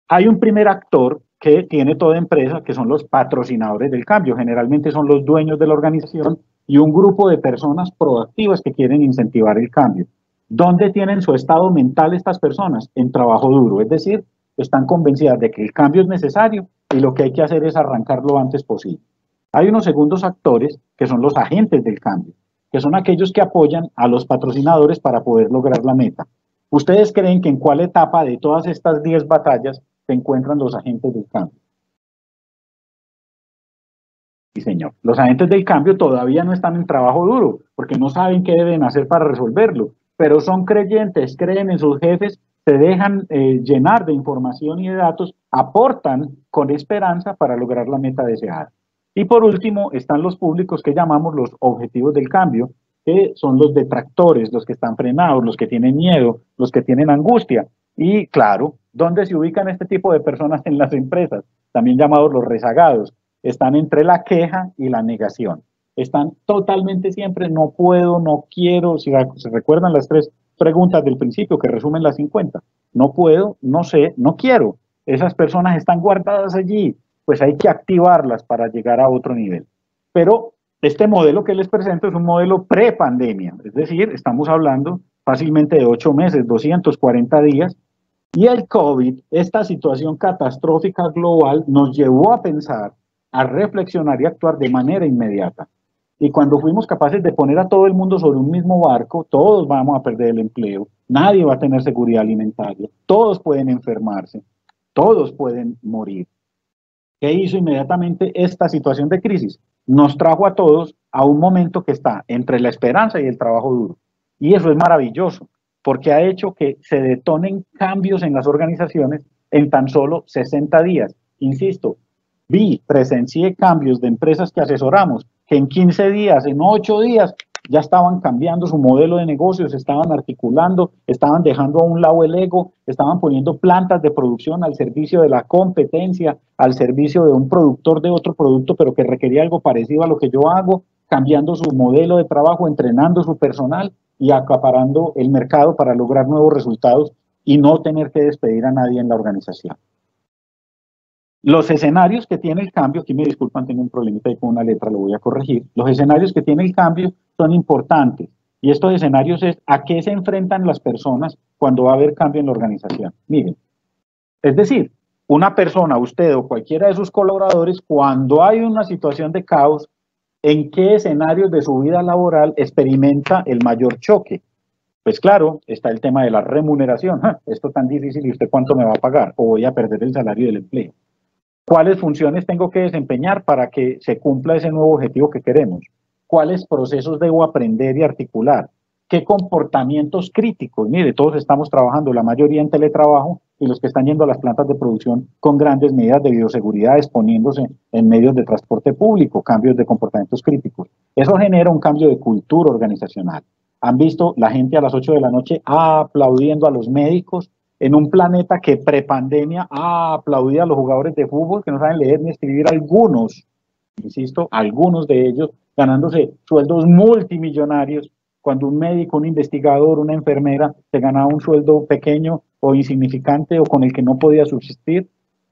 Hay un primer actor que tiene toda empresa, que son los patrocinadores del cambio. Generalmente son los dueños de la organización y un grupo de personas proactivas que quieren incentivar el cambio. ¿Dónde tienen su estado mental estas personas? En trabajo duro, es decir, están convencidas de que el cambio es necesario y lo que hay que hacer es arrancar lo antes posible. Hay unos segundos actores que son los agentes del cambio, que son aquellos que apoyan a los patrocinadores para poder lograr la meta. ¿Ustedes creen que en cuál etapa de todas estas 10 batallas se encuentran los agentes del cambio? Sí, señor. Los agentes del cambio todavía no están en trabajo duro, porque no saben qué deben hacer para resolverlo, pero son creyentes, creen en sus jefes, se dejan llenar de información y de datos, aportan con esperanza para lograr la meta deseada. Y por último, están los públicos que llamamos los objetivos del cambio, que son los detractores, los que están frenados, los que tienen miedo, los que tienen angustia. Y claro, ¿dónde se ubican este tipo de personas en las empresas? También llamados los rezagados. Están entre la queja y la negación. Están totalmente siempre, no puedo, no quiero. Si se recuerdan las 3 preguntas del principio que resumen las 50. No puedo, no sé, no quiero. Esas personas están guardadas allí. Pues hay que activarlas para llegar a otro nivel. Pero este modelo que les presento es un modelo pre-pandemia. Es decir, estamos hablando fácilmente de 8 meses, 240 días, Y el COVID, esta situación catastrófica global, nos llevó a pensar, a reflexionar y actuar de manera inmediata. Y cuando fuimos capaces de poner a todo el mundo sobre un mismo barco, todos vamos a perder el empleo, nadie va a tener seguridad alimentaria, todos pueden enfermarse, todos pueden morir. ¿Qué hizo inmediatamente esta situación de crisis? Nos trajo a todos a un momento que está entre la esperanza y el trabajo duro. Y eso es maravilloso, porque ha hecho que se detonen cambios en las organizaciones en tan solo 60 días. Insisto, presencié cambios de empresas que asesoramos, que en 15 días, en 8 días, ya estaban cambiando su modelo de negocios, estaban articulando, estaban dejando a un lado el ego, estaban poniendo plantas de producción al servicio de la competencia, al servicio de un productor de otro producto, pero que requería algo parecido a lo que yo hago, cambiando su modelo de trabajo, entrenando su personal y acaparando el mercado para lograr nuevos resultados y no tener que despedir a nadie en la organización. Los escenarios que tiene el cambio, aquí me disculpan, tengo un problemita ahí con una letra, lo voy a corregir. Los escenarios que tiene el cambio son importantes. Y estos escenarios es a qué se enfrentan las personas cuando va a haber cambio en la organización. Miren, es decir, una persona, usted o cualquiera de sus colaboradores, cuando hay una situación de caos, ¿en qué escenarios de su vida laboral experimenta el mayor choque? Pues claro, está el tema de la remuneración. Esto tan difícil, ¿y usted cuánto me va a pagar? O voy a perder el salario del empleo. ¿Cuáles funciones tengo que desempeñar para que se cumpla ese nuevo objetivo que queremos? ¿Cuáles procesos debo aprender y articular? ¿Qué comportamientos críticos? Mire, todos estamos trabajando, la mayoría en teletrabajo, y los que están yendo a las plantas de producción con grandes medidas de bioseguridad, exponiéndose en medios de transporte público, cambios de comportamientos críticos. Eso genera un cambio de cultura organizacional. ¿Han visto la gente a las 8 de la noche aplaudiendo a los médicos en un planeta que prepandemia aplaudía a los jugadores de fútbol que no saben leer ni escribir, algunos, insisto, algunos de ellos ganándose sueldos multimillonarios, cuando un médico, un investigador, una enfermera se ganaba un sueldo pequeño o insignificante o con el que no podía subsistir?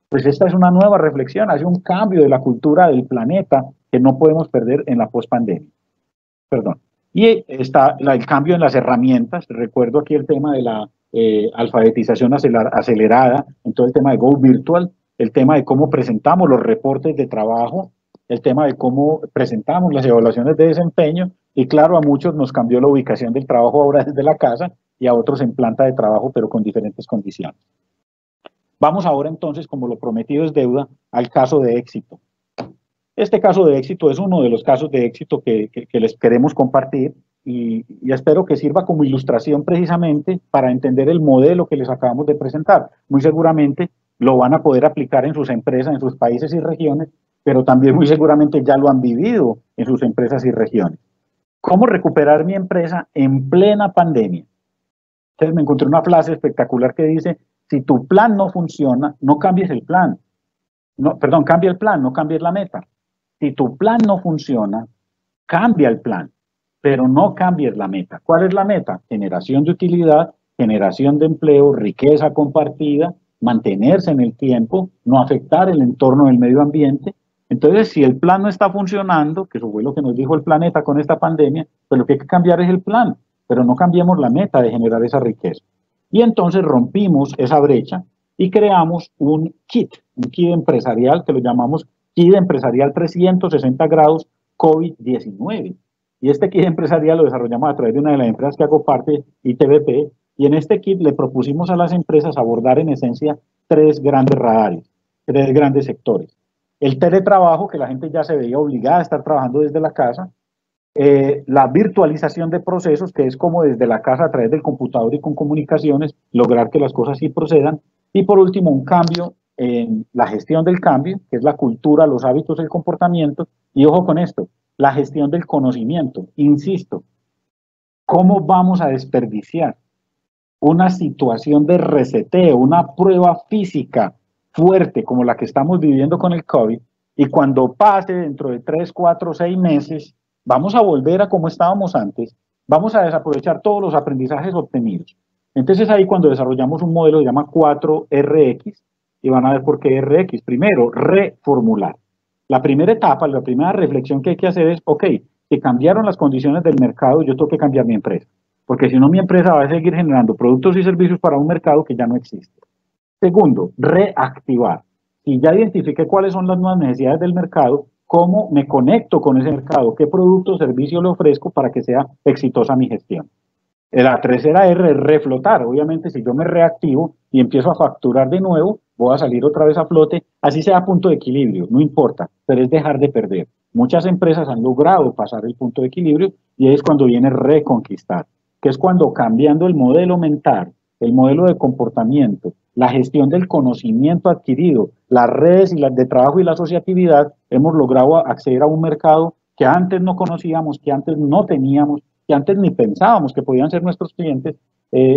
Pues esta es una nueva reflexión, hace un cambio de la cultura del planeta que no podemos perder en la pospandemia. Perdón. Y está el cambio en las herramientas. Recuerdo aquí el tema de la alfabetización acelerada, en todo el tema de Go Virtual, el tema de cómo presentamos los reportes de trabajo, el tema de cómo presentamos las evaluaciones de desempeño, y claro, a muchos nos cambió la ubicación del trabajo ahora desde la casa y a otros en planta de trabajo, pero con diferentes condiciones. Vamos ahora entonces, como lo prometido es deuda, al caso de éxito. Este caso de éxito es uno de los casos de éxito que les queremos compartir y espero que sirva como ilustración precisamente para entender el modelo que les acabamos de presentar. Muy seguramente lo van a poder aplicar en sus empresas, en sus países y regiones, pero también muy seguramente ya lo han vivido en sus empresas y regiones. ¿Cómo recuperar mi empresa en plena pandemia? Entonces me encontré una frase espectacular que dice, si tu plan no funciona, no cambies el plan. No, perdón, cambia el plan, no cambies la meta. Si tu plan no funciona, cambia el plan, pero no cambies la meta. ¿Cuál es la meta? Generación de utilidad, generación de empleo, riqueza compartida, mantenerse en el tiempo, no afectar el entorno del medio ambiente. Entonces, si el plan no está funcionando, que eso fue lo que nos dijo el planeta con esta pandemia, pues lo que hay que cambiar es el plan, pero no cambiemos la meta de generar esa riqueza. Y entonces rompimos esa brecha y creamos un kit empresarial que lo llamamos kit empresarial 360 grados COVID-19. Y este kit empresarial lo desarrollamos a través de una de las empresas que hago parte, ITBP, y en este kit le propusimos a las empresas abordar en esencia tres grandes radares, tres grandes sectores. El teletrabajo, que la gente ya se veía obligada a estar trabajando desde la casa, la virtualización de procesos, que es como desde la casa a través del computador y con comunicaciones lograr que las cosas sí procedan, y por último un cambio en la gestión del cambio, que es la cultura, los hábitos, el comportamiento, y ojo con esto, la gestión del conocimiento. Insisto, ¿cómo vamos a desperdiciar una situación de reseteo, una prueba física fuerte como la que estamos viviendo con el COVID, y cuando pase dentro de 3, 4, 6 meses, vamos a volver a como estábamos antes, vamos a desaprovechar todos los aprendizajes obtenidos? Entonces ahí cuando desarrollamos un modelo que se llama 4RX, y van a ver por qué RX. Primero, reformular. La primera etapa, la primera reflexión que hay que hacer es, ok, que cambiaron las condiciones del mercado, yo tengo que cambiar mi empresa. Porque si no, mi empresa va a seguir generando productos y servicios para un mercado que ya no existe. Segundo, reactivar. Si ya identifiqué cuáles son las nuevas necesidades del mercado, ¿cómo me conecto con ese mercado? ¿Qué producto o servicio le ofrezco para que sea exitosa mi gestión? La tercera R es reflotar. Obviamente, si yo me reactivo y empiezo a facturar de nuevo, voy a salir otra vez a flote, así sea a punto de equilibrio, no importa, pero es dejar de perder. Muchas empresas han logrado pasar el punto de equilibrio y es cuando viene reconquistar, que es cuando cambiando el modelo mental, el modelo de comportamiento, la gestión del conocimiento adquirido, las redes y las de trabajo y la asociatividad, hemos logrado acceder a un mercado que antes no conocíamos, que antes no teníamos, que antes ni pensábamos que podían ser nuestros clientes,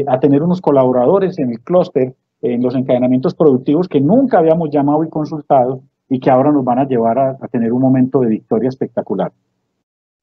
a tener unos colaboradores en el clúster, en los encadenamientos productivos que nunca habíamos llamado y consultado y que ahora nos van a llevar a tener un momento de victoria espectacular.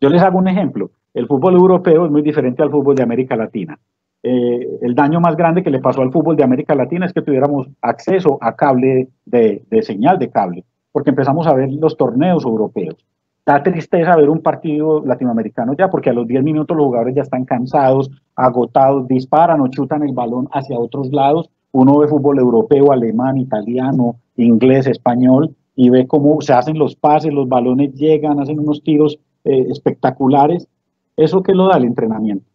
Yo les hago un ejemplo. El fútbol europeo es muy diferente al fútbol de América Latina. El daño más grande que le pasó al fútbol de América Latina es que tuviéramos acceso a cable de señal de cable, porque empezamos a ver los torneos europeos. Da tristeza ver un partido latinoamericano ya, porque a los 10 minutos los jugadores ya están cansados, agotados, disparan o chutan el balón hacia otros lados. Uno ve fútbol europeo, alemán, italiano, inglés, español, y ve cómo se hacen los pases, los balones llegan, hacen unos tiros espectaculares. ¿Eso qué lo da? El entrenamiento.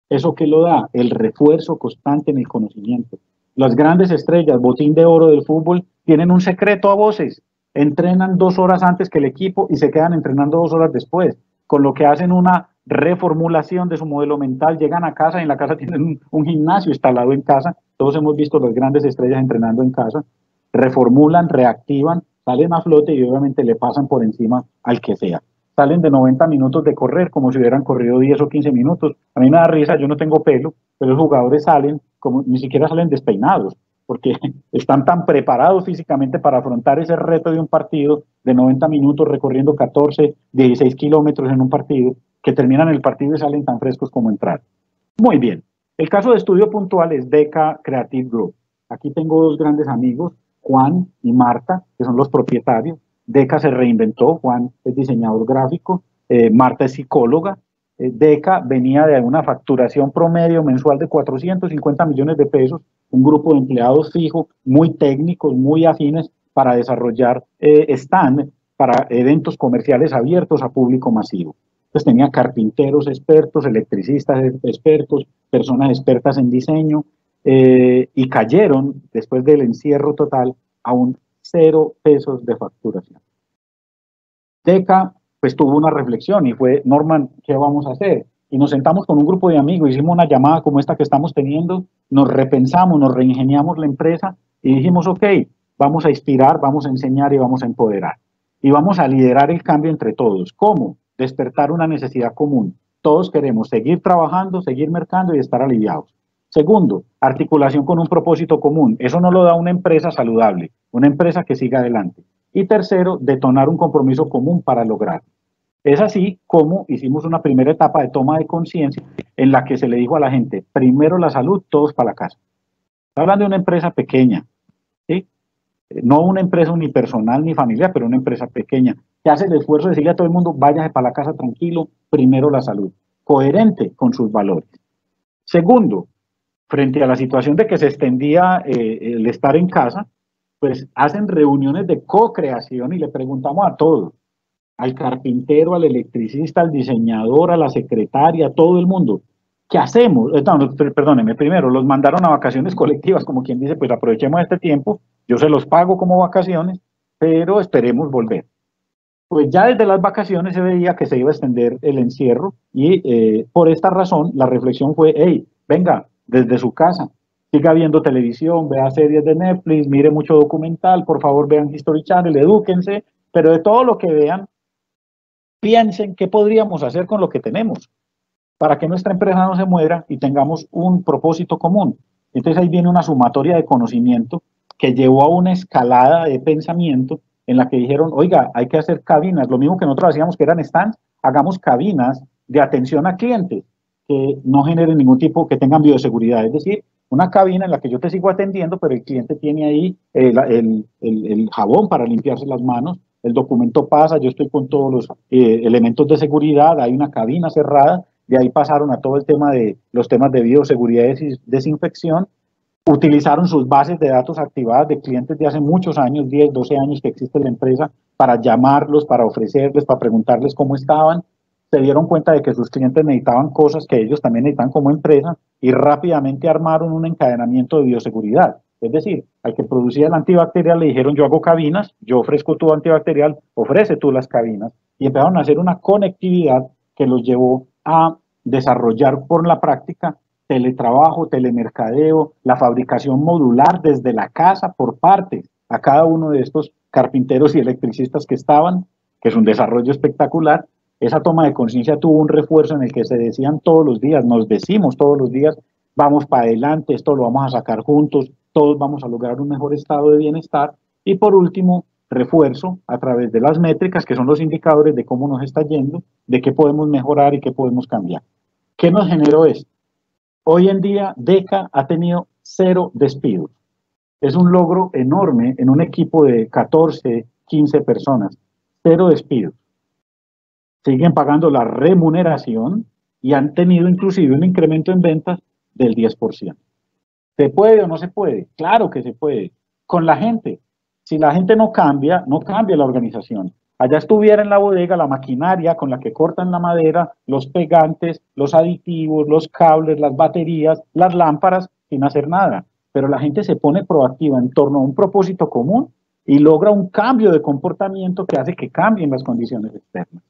¿Eso qué lo da? El refuerzo constante en el conocimiento. Las grandes estrellas, botín de oro del fútbol, tienen un secreto a voces. Entrenan 2 horas antes que el equipo y se quedan entrenando 2 horas después, con lo que hacen una reformulación de su modelo mental. Llegan a casa y en la casa tienen un gimnasio instalado en casa. Todos hemos visto las grandes estrellas entrenando en casa. Reformulan, reactivan, salen a flote y obviamente le pasan por encima al que sea. Salen de 90 minutos de correr como si hubieran corrido 10 o 15 minutos. A mí me da risa, yo no tengo pelo, pero los jugadores salen como ni siquiera salen despeinados, porque están tan preparados físicamente para afrontar ese reto de un partido de 90 minutos recorriendo 14, 16 kilómetros en un partido, que terminan el partido y salen tan frescos como entrar. Muy bien. El caso de estudio puntual es DECA Creative Group. Aquí tengo dos grandes amigos, Juan y Marta, que son los propietarios. DECA se reinventó, Juan es diseñador gráfico, Marta es psicóloga. DECA venía de una facturación promedio mensual de 450 millones de pesos, un grupo de empleados fijo, muy técnicos, muy afines para desarrollar stand para eventos comerciales abiertos a público masivo. Entonces tenía carpinteros expertos, electricistas expertos, personas expertas en diseño, y cayeron después del encierro total a un 0 pesos de facturación. DECA pues tuvo una reflexión y fue, Norman, ¿qué vamos a hacer? Y nos sentamos con un grupo de amigos, hicimos una llamada como esta que estamos teniendo, nos repensamos, nos reingeniamos la empresa y dijimos, ok, vamos a inspirar, vamos a enseñar y vamos a empoderar. Y vamos a liderar el cambio entre todos. ¿Cómo? Despertar una necesidad común. Todos queremos seguir trabajando, seguir mercando y estar aliviados. Segundo, articulación con un propósito común. Eso no lo da una empresa saludable, una empresa que siga adelante. Y tercero, detonar un compromiso común para lograr. Es así como hicimos una primera etapa de toma de conciencia en la que se le dijo a la gente, primero la salud, todos para la casa. Está hablando de una empresa pequeña, ¿sí? No una empresa unipersonal ni familiar, pero una empresa pequeña, que hace el esfuerzo de decirle a todo el mundo, váyase para la casa tranquilo, primero la salud, coherente con sus valores. Segundo, frente a la situación de que se extendía el estar en casa, pues hacen reuniones de co-creación y le preguntamos a todos, al carpintero, al electricista, al diseñador, a la secretaria, a todo el mundo, ¿qué hacemos? No, perdónenme, primero los mandaron a vacaciones colectivas, como quien dice, pues aprovechemos este tiempo, yo se los pago como vacaciones, pero esperemos volver. Pues ya desde las vacaciones se veía que se iba a extender el encierro y por esta razón la reflexión fue, hey, venga, desde su casa, siga viendo televisión, vea series de Netflix, mire mucho documental, por favor vean History Channel, edúquense, pero de todo lo que vean, piensen qué podríamos hacer con lo que tenemos para que nuestra empresa no se muera y tengamos un propósito común. Entonces ahí viene una sumatoria de conocimiento que llevó a una escalada de pensamiento en la que dijeron, oiga, hay que hacer cabinas, lo mismo que nosotros hacíamos que eran stands, hagamos cabinas de atención a clientes que no generen ningún tipo, que tengan bioseguridad, es decir, una cabina en la que yo te sigo atendiendo, pero el cliente tiene ahí el jabón para limpiarse las manos, el documento pasa, yo estoy con todos los elementos de seguridad, hay una cabina cerrada, de ahí pasaron a todo el tema de los temas de bioseguridad y desinfección, utilizaron sus bases de datos activadas de clientes de hace muchos años, 10, 12 años que existe la empresa, para llamarlos, para ofrecerles, para preguntarles cómo estaban. Se dieron cuenta de que sus clientes necesitaban cosas que ellos también necesitan como empresa y rápidamente armaron un encadenamiento de bioseguridad. Es decir, al que producía el antibacterial le dijeron: yo hago cabinas, yo ofrezco tu antibacterial, ofrece tú las cabinas. Y empezaron a hacer una conectividad que los llevó a desarrollar por la práctica teletrabajo, telemercadeo, la fabricación modular desde la casa por partes a cada uno de estos carpinteros y electricistas que estaban, que es un desarrollo espectacular. Esa toma de conciencia tuvo un refuerzo en el que se decían todos los días, nos decimos todos los días: vamos para adelante, esto lo vamos a sacar juntos, todos vamos a lograr un mejor estado de bienestar. Y por último, refuerzo a través de las métricas, que son los indicadores de cómo nos está yendo, de qué podemos mejorar y qué podemos cambiar. ¿Qué nos generó esto? Hoy en día, DECA ha tenido 0 despidos. Es un logro enorme en un equipo de 14, 15 personas. 0 despidos. Siguen pagando la remuneración y han tenido inclusive un incremento en ventas del 10%. ¿Se puede o no se puede? Claro que se puede. Con la gente. Si la gente no cambia, no cambia la organización. Allá estuviera en la bodega la maquinaria con la que cortan la madera, los pegantes, los aditivos, los cables, las baterías, las lámparas, sin hacer nada. Pero la gente se pone proactiva en torno a un propósito común y logra un cambio de comportamiento que hace que cambien las condiciones externas.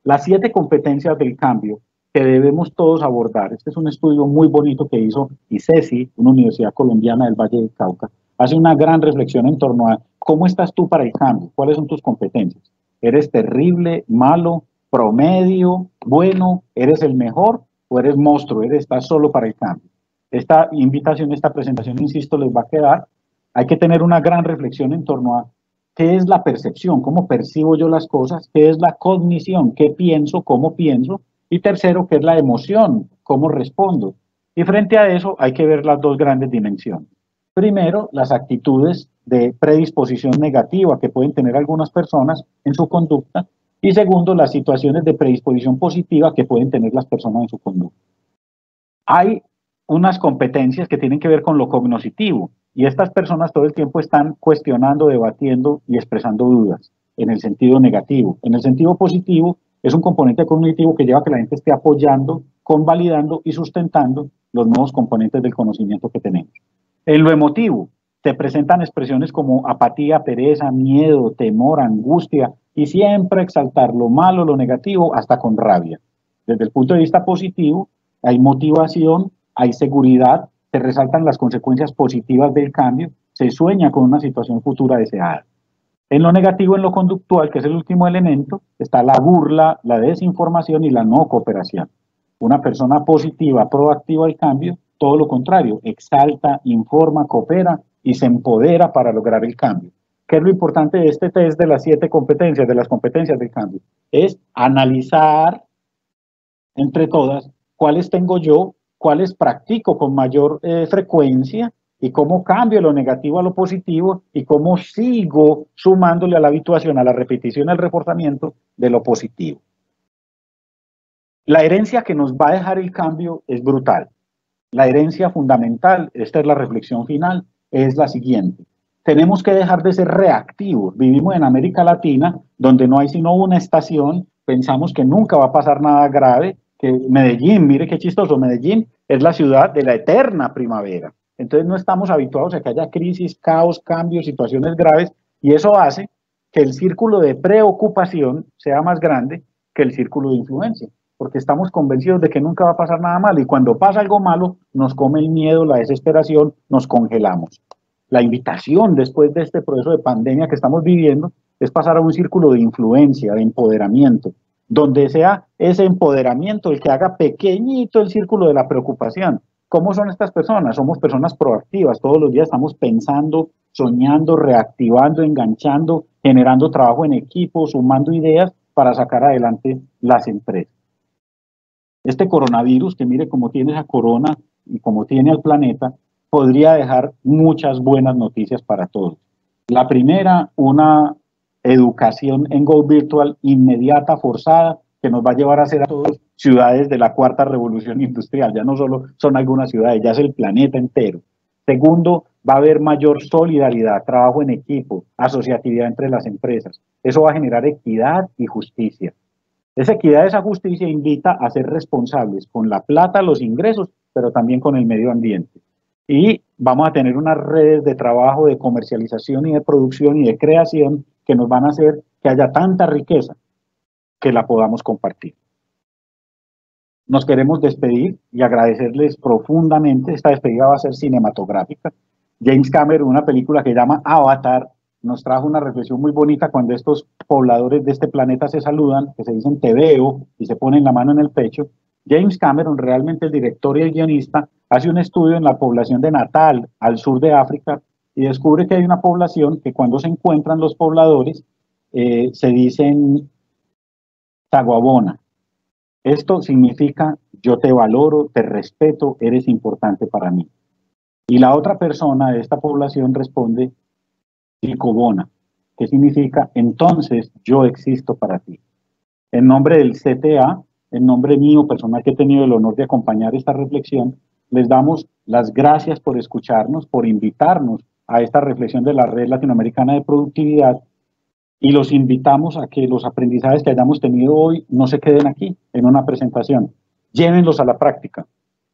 Las 7 competencias del cambio que debemos todos abordar. Este es un estudio muy bonito que hizo ICESI, una universidad colombiana del Valle del Cauca. Hace una gran reflexión en torno a cómo estás tú para el cambio, cuáles son tus competencias. ¿Eres terrible, malo, promedio, bueno? ¿Eres el mejor o eres monstruo? ¿Estás solo para el cambio? Esta invitación, esta presentación, insisto, les va a quedar. Hay que tener una gran reflexión en torno a qué es la percepción, cómo percibo yo las cosas, qué es la cognición, qué pienso, cómo pienso, y tercero, qué es la emoción, cómo respondo. Y frente a eso hay que ver las 2 grandes dimensiones. Primero, las actitudes de predisposición negativa que pueden tener algunas personas en su conducta, y segundo, las situaciones de predisposición positiva que pueden tener las personas en su conducta. Hay unas competencias que tienen que ver con lo cognoscitivo, y estas personas todo el tiempo están cuestionando, debatiendo y expresando dudas en el sentido negativo. En el sentido positivo, es un componente cognitivo que lleva a que la gente esté apoyando, convalidando y sustentando los nuevos componentes del conocimiento que tenemos. En lo emotivo, se presentan expresiones como apatía, pereza, miedo, temor, angustia, y siempre exaltar lo malo, lo negativo, hasta con rabia. Desde el punto de vista positivo, hay motivación, hay seguridad, se resaltan las consecuencias positivas del cambio, se sueña con una situación futura deseada. En lo negativo, en lo conductual, que es el último elemento, está la burla, la desinformación y la no cooperación. Una persona positiva, proactiva al cambio, todo lo contrario, exalta, informa, coopera y se empodera para lograr el cambio. ¿Qué es lo importante de este test de las 7 competencias, de las competencias del cambio? Es analizar entre todas cuáles tengo yo, cuáles practico con mayor frecuencia, y cómo cambio lo negativo a lo positivo y cómo sigo sumándole a la habituación, a la repetición, al reforzamiento de lo positivo. La herencia que nos va a dejar el cambio es brutal. La herencia fundamental, esta es la reflexión final, es la siguiente. Tenemos que dejar de ser reactivos. Vivimos en América Latina, donde no hay sino una estación, pensamos que nunca va a pasar nada grave, que Medellín, mire qué chistoso, Medellín es la ciudad de la eterna primavera. Entonces no estamos habituados a que haya crisis, caos, cambios, situaciones graves, y eso hace que el círculo de preocupación sea más grande que el círculo de influencia, porque estamos convencidos de que nunca va a pasar nada malo, y cuando pasa algo malo nos come el miedo, la desesperación, nos congelamos. La invitación después de este proceso de pandemia que estamos viviendo es pasar a un círculo de influencia, de empoderamiento, donde sea ese empoderamiento el que haga pequeñito el círculo de la preocupación. ¿Cómo son estas personas? Somos personas proactivas, todos los días estamos pensando, soñando, reactivando, enganchando, generando trabajo en equipo, sumando ideas para sacar adelante las empresas. Este coronavirus, que mire cómo tiene esa corona y cómo tiene al planeta, podría dejar muchas buenas noticias para todos. La primera, una educación en Go Virtual inmediata, forzada, que nos va a llevar a ser a todos ciudades de la cuarta revolución industrial. Ya no solo son algunas ciudades, ya es el planeta entero. Segundo, va a haber mayor solidaridad, trabajo en equipo, asociatividad entre las empresas. Eso va a generar equidad y justicia. Esa equidad, esa justicia invita a ser responsables con la plata, los ingresos, pero también con el medio ambiente. Y vamos a tener unas redes de trabajo, de comercialización y de producción y de creación que nos van a hacer que haya tanta riqueza que la podamos compartir. Nos queremos despedir y agradecerles profundamente. Esta despedida va a ser cinematográfica. James Cameron, una película que llama Avatar, nos trajo una reflexión muy bonita cuando estos pobladores de este planeta se saludan, que se dicen te veo y se ponen la mano en el pecho. James Cameron, realmente el director y el guionista, hace un estudio en la población de Natal, al sur de África, y descubre que hay una población que cuando se encuentran los pobladores se dicen Taguabona. Esto significa yo te valoro, te respeto, eres importante para mí. Y la otra persona de esta población responde Ticobona, que significa entonces yo existo para ti. En nombre del CTA, en nombre mío, personal que he tenido el honor de acompañar esta reflexión, les damos las gracias por escucharnos, por invitarnos a esta reflexión de la Red Latinoamericana de Productividad y los invitamos a que los aprendizajes que hayamos tenido hoy no se queden aquí en una presentación, llévenlos a la práctica.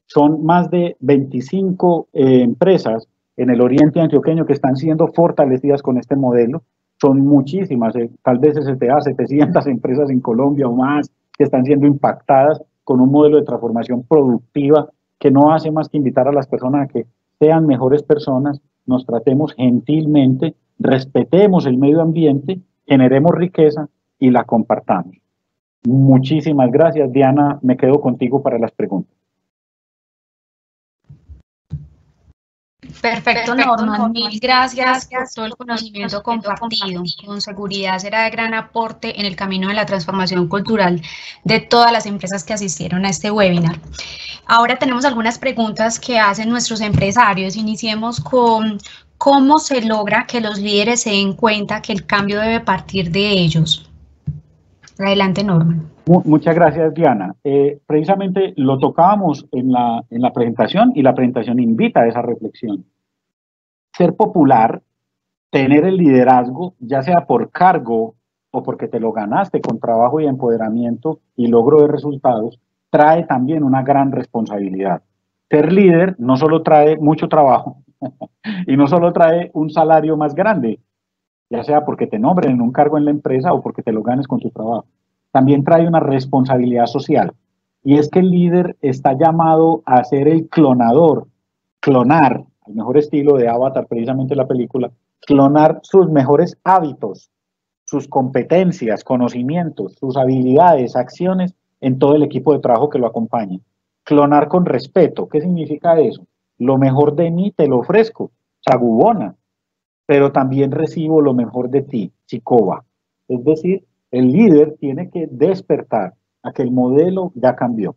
Son más de 25 empresas en el oriente antioqueño que están siendo fortalecidas con este modelo. Son muchísimas, tal vez STA, 700 empresas en Colombia o más, que están siendo impactadas con un modelo de transformación productiva que no hace más que invitar a las personas a que sean mejores personas, nos tratemos gentilmente, respetemos el medio ambiente, generemos riqueza y la compartamos. Muchísimas gracias, Diana. Me quedo contigo para las preguntas. Perfecto, Norman. Mil gracias por todo el conocimiento compartido. Con seguridad será de gran aporte en el camino de la transformación cultural de todas las empresas que asistieron a este webinar. Ahora tenemos algunas preguntas que hacen nuestros empresarios. Iniciemos con cómo se logra que los líderes se den cuenta que el cambio debe partir de ellos. Adelante, Norman. Muchas gracias, Diana. Precisamente lo tocábamos en la presentación y la presentación invita a esa reflexión. Ser popular, tener el liderazgo, ya sea por cargo o porque te lo ganaste con trabajo y empoderamiento y logro de resultados, trae también una gran responsabilidad. Ser líder no solo trae mucho trabajo y no solo trae un salario más grande, ya sea porque te nombren en un cargo en la empresa o porque te lo ganes con tu trabajo. También trae una responsabilidad social. Y es que el líder está llamado a ser el clonador, clonar, al mejor estilo de Avatar, precisamente la película, clonar sus mejores hábitos, sus competencias, conocimientos, sus habilidades, acciones en todo el equipo de trabajo que lo acompaña. Clonar con respeto. ¿Qué significa eso? Lo mejor de mí te lo ofrezco, Sagubona, pero también recibo lo mejor de ti, Chicoba. Es decir, el líder tiene que despertar a que el modelo ya cambió.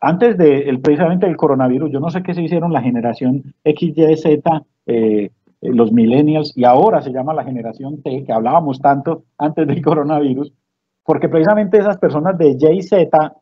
Antes precisamente del coronavirus, yo no sé qué se hicieron la generación X, Y, Z, los millennials, y ahora se llama la generación T, que hablábamos tanto antes del coronavirus, porque precisamente esas personas de Y, Z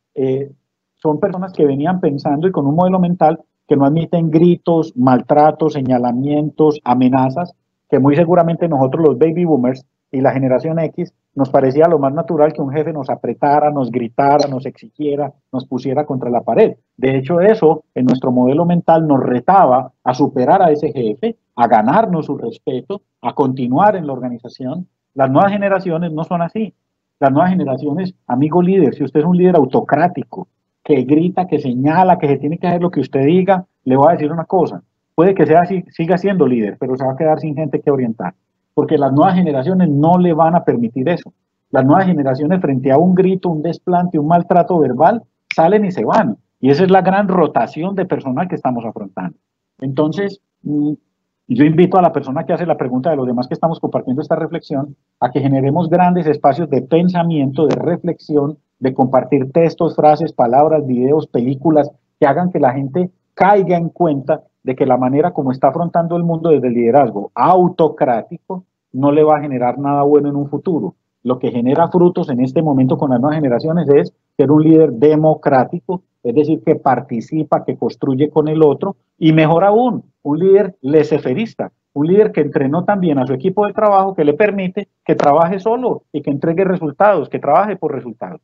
son personas que venían pensando y con un modelo mental que no admiten gritos, maltratos, señalamientos, amenazas, que muy seguramente nosotros los baby boomers y la generación X nos parecía lo más natural que un jefe nos apretara, nos gritara, nos exigiera, nos pusiera contra la pared. De hecho, eso en nuestro modelo mental nos retaba a superar a ese jefe, a ganarnos su respeto, a continuar en la organización. Las nuevas generaciones no son así. Las nuevas generaciones, amigo líder, si usted es un líder autocrático, que grita, que señala, que se tiene que hacer lo que usted diga, le voy a decir una cosa. Puede que sea así, siga siendo líder, pero se va a quedar sin gente que orientar. Porque las nuevas generaciones no le van a permitir eso. Las nuevas generaciones frente a un grito, un desplante, un maltrato verbal, salen y se van. Y esa es la gran rotación de personal que estamos afrontando. Entonces, yo invito a la persona que hace la pregunta de los demás que estamos compartiendo esta reflexión a que generemos grandes espacios de pensamiento, de reflexión, de compartir textos, frases, palabras, videos, películas que hagan que la gente caiga en cuenta de que la manera como está afrontando el mundo desde el liderazgo autocrático no le va a generar nada bueno en un futuro. lo que genera frutos en este momento con las nuevas generaciones es ser un líder democrático, es decir, que participa, que construye con el otro, y mejor aún, un líder laissez-fairista, un líder que entrenó también a su equipo de trabajo, que le permite que trabaje solo y que entregue resultados, que trabaje por resultados.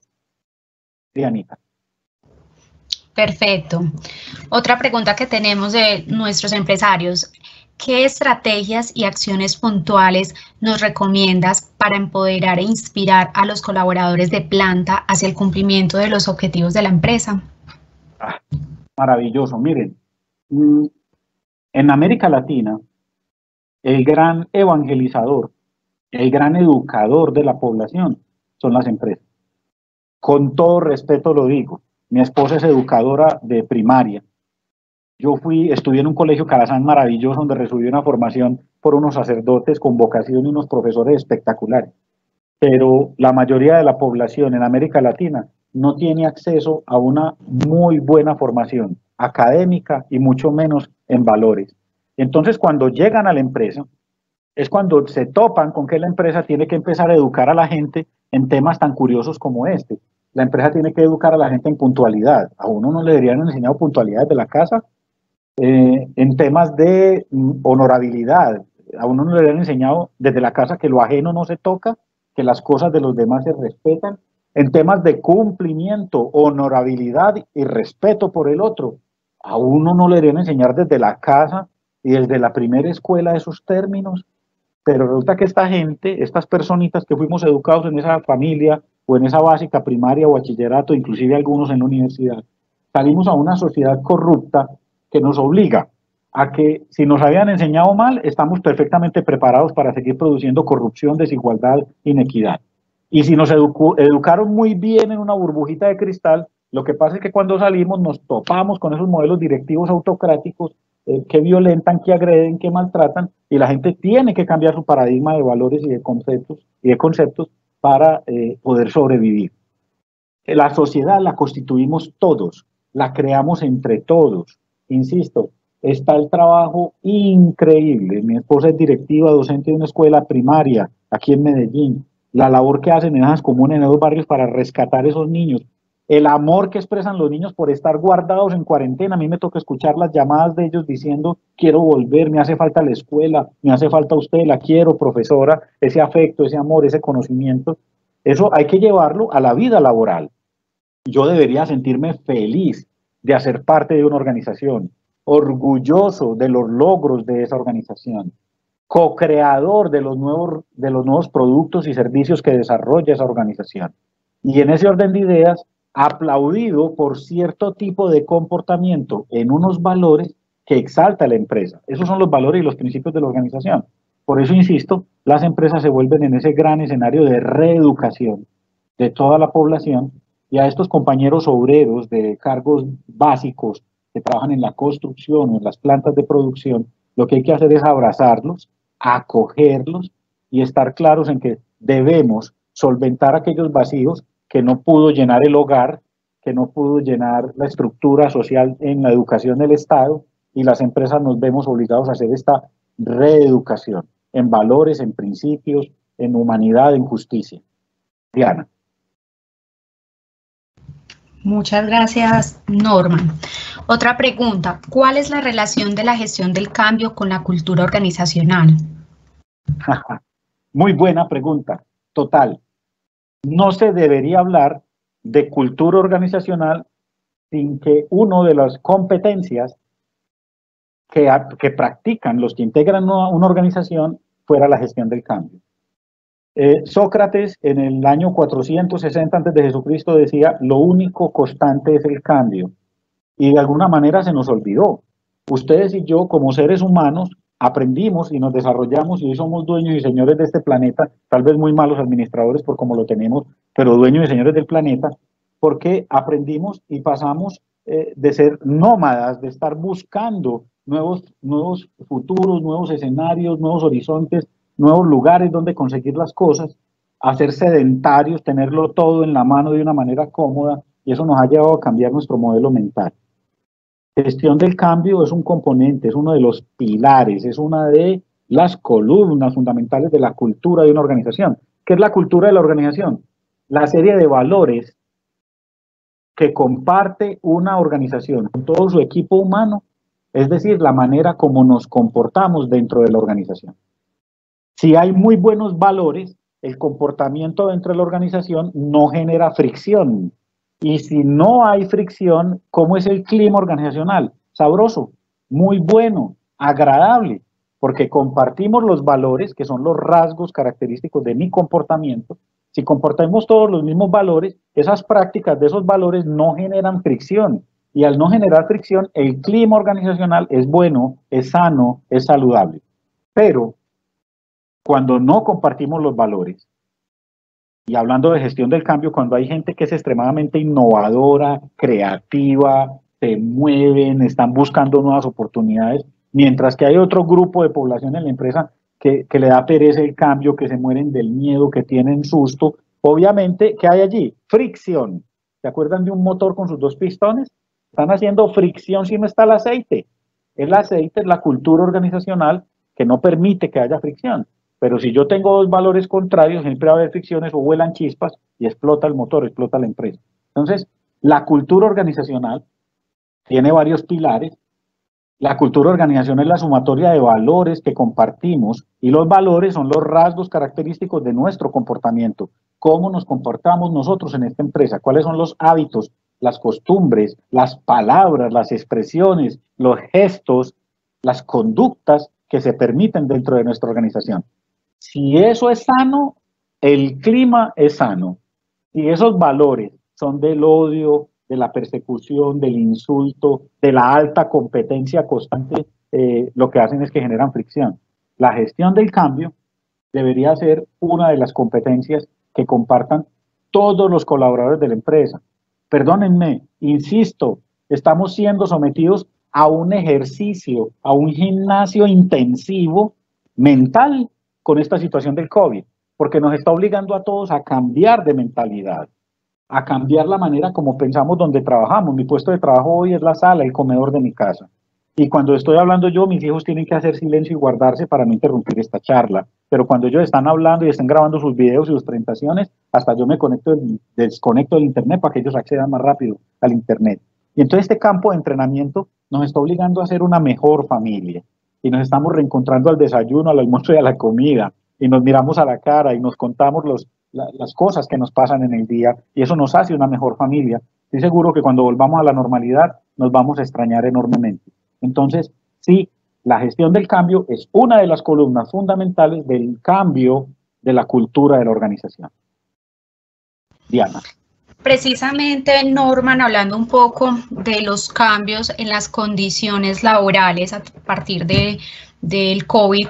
Dianita. Perfecto. Otra pregunta que tenemos de nuestros empresarios. ¿Qué estrategias y acciones puntuales nos recomiendas para empoderar e inspirar a los colaboradores de planta hacia el cumplimiento de los objetivos de la empresa? Maravilloso. Miren, en América Latina, el gran evangelizador, el gran educador de la población son las empresas. Con todo respeto lo digo, mi esposa es educadora de primaria. Yo estudié en un colegio Calazán maravilloso donde recibí una formación por unos sacerdotes con vocación y unos profesores espectaculares. Pero la mayoría de la población en América Latina no tiene acceso a una muy buena formación académica y mucho menos en valores. Entonces, cuando llegan a la empresa, es cuando se topan con que la empresa tiene que empezar a educar a la gente en temas tan curiosos como este. La empresa tiene que educar a la gente en puntualidad. A uno no le deberían enseñar puntualidad desde la casa, en temas de honorabilidad. A uno no le habían enseñado desde la casa que lo ajeno no se toca, que las cosas de los demás se respetan. En temas de cumplimiento, honorabilidad y respeto por el otro, a uno no le deberían enseñar desde la casa y desde la primera escuela esos términos. Pero resulta que esta gente, estas personitas que fuimos educados en esa familia o en esa básica, primaria o bachillerato, inclusive algunos en la universidad, salimos a una sociedad corrupta que nos obliga a que si nos habían enseñado mal, estamos perfectamente preparados para seguir produciendo corrupción, desigualdad, inequidad. Y si nos educaron muy bien en una burbujita de cristal, lo que pasa es que cuando salimos nos topamos con esos modelos directivos autocráticos que violentan, que agreden, que maltratan, y la gente tiene que cambiar su paradigma de valores y de conceptos para poder sobrevivir. La sociedad la constituimos todos, la creamos entre todos. Insisto, está el trabajo increíble. Mi esposa es directiva, docente de una escuela primaria aquí en Medellín. La labor que hacen en esas comunas, en esos barrios para rescatar a esos niños. El amor que expresan los niños por estar guardados en cuarentena. A mí me toca escuchar las llamadas de ellos diciendo, quiero volver, me hace falta la escuela, me hace falta usted, la quiero, profesora. Ese afecto, ese amor, ese conocimiento. Eso hay que llevarlo a la vida laboral. Yo debería sentirme feliz de hacer parte de una organización, orgulloso de los logros de esa organización, co-creador de los nuevos productos y servicios que desarrolla esa organización. Y en ese orden de ideas, aplaudido por cierto tipo de comportamiento en unos valores que exalta la empresa. Esos son los valores y los principios de la organización. Por eso, insisto, las empresas se vuelven en ese gran escenario de reeducación de toda la población, y a estos compañeros obreros de cargos básicos que trabajan en la construcción o en las plantas de producción, lo que hay que hacer es abrazarlos, acogerlos y estar claros en que debemos solventar aquellos vacíos que no pudo llenar el hogar, que no pudo llenar la estructura social en la educación del Estado, y las empresas nos vemos obligados a hacer esta reeducación en valores, en principios, en humanidad, en justicia. Diana. Muchas gracias, Norman. Otra pregunta, ¿cuál es la relación de la gestión del cambio con la cultura organizacional? Muy buena pregunta, total. No se debería hablar de cultura organizacional sin que una de las competencias que practican los que integran una organización fuera la gestión del cambio. Sócrates en el año 460 antes de Jesucristo decía, lo único constante es el cambio, y de alguna manera se nos olvidó. Ustedes y yo, como seres humanos, aprendimos y nos desarrollamos y hoy somos dueños y señores de este planeta, tal vez muy malos administradores por como lo tenemos, pero dueños y señores del planeta, porque aprendimos y pasamos de ser nómadas, de estar buscando nuevos futuros, nuevos escenarios, nuevos horizontes, nuevos lugares donde conseguir las cosas, a ser sedentarios, tenerlo todo en la mano de una manera cómoda, y eso nos ha llevado a cambiar nuestro modelo mental. Gestión del cambio es un componente, es uno de los pilares, es una de las columnas fundamentales de la cultura de una organización. ¿Qué es la cultura de la organización? La serie de valores que comparte una organización con todo su equipo humano, es decir, la manera como nos comportamos dentro de la organización. Si hay muy buenos valores, el comportamiento dentro de la organización no genera fricción. Y si no hay fricción, ¿cómo es el clima organizacional? Sabroso, muy bueno, agradable, porque compartimos los valores, que son los rasgos característicos de mi comportamiento. Si comportamos todos los mismos valores, esas prácticas de esos valores no generan fricción. Y al no generar fricción, el clima organizacional es bueno, es sano, es saludable. Pero cuando no compartimos los valores, y hablando de gestión del cambio, cuando hay gente que es extremadamente innovadora, creativa, se mueven, están buscando nuevas oportunidades, mientras que hay otro grupo de población en la empresa que le da pereza el cambio, que se mueren del miedo, que tienen susto, obviamente, ¿qué hay allí? Fricción. ¿Se acuerdan de un motor con sus dos pistones? Están haciendo fricción si no está el aceite. El aceite es la cultura organizacional que no permite que haya fricción. Pero si yo tengo dos valores contrarios, siempre va a haber fricciones o vuelan chispas y explota el motor, explota la empresa. Entonces, la cultura organizacional tiene varios pilares. La cultura organizacional es la sumatoria de valores que compartimos y los valores son los rasgos característicos de nuestro comportamiento. ¿Cómo nos comportamos nosotros en esta empresa? ¿Cuáles son los hábitos, las costumbres, las palabras, las expresiones, los gestos, las conductas que se permiten dentro de nuestra organización? Si eso es sano, el clima es sano. Si esos valores son del odio, de la persecución, del insulto, de la alta competencia constante, lo que hacen es que generan fricción. La gestión del cambio debería ser una de las competencias que compartan todos los colaboradores de la empresa. Perdónenme, insisto, estamos siendo sometidos a un ejercicio, a un gimnasio intensivo mental con esta situación del COVID, porque nos está obligando a todos a cambiar de mentalidad, a cambiar la manera como pensamos donde trabajamos. Mi puesto de trabajo hoy es la sala, el comedor de mi casa. Y cuando estoy hablando yo, mis hijos tienen que hacer silencio y guardarse para no interrumpir esta charla. Pero cuando ellos están hablando y están grabando sus videos y sus presentaciones, hasta yo me desconecto del internet para que ellos accedan más rápido al internet. Y entonces este campo de entrenamiento nos está obligando a ser una mejor familia. Y nos estamos reencontrando al desayuno, al almuerzo y a la comida. Y nos miramos a la cara y nos contamos las cosas que nos pasan en el día. Y eso nos hace una mejor familia. Estoy seguro que cuando volvamos a la normalidad nos vamos a extrañar enormemente. Entonces, sí, la gestión del cambio es una de las columnas fundamentales del cambio de la cultura de la organización. Diana. Precisamente, Norman, hablando un poco de los cambios en las condiciones laborales a partir del COVID,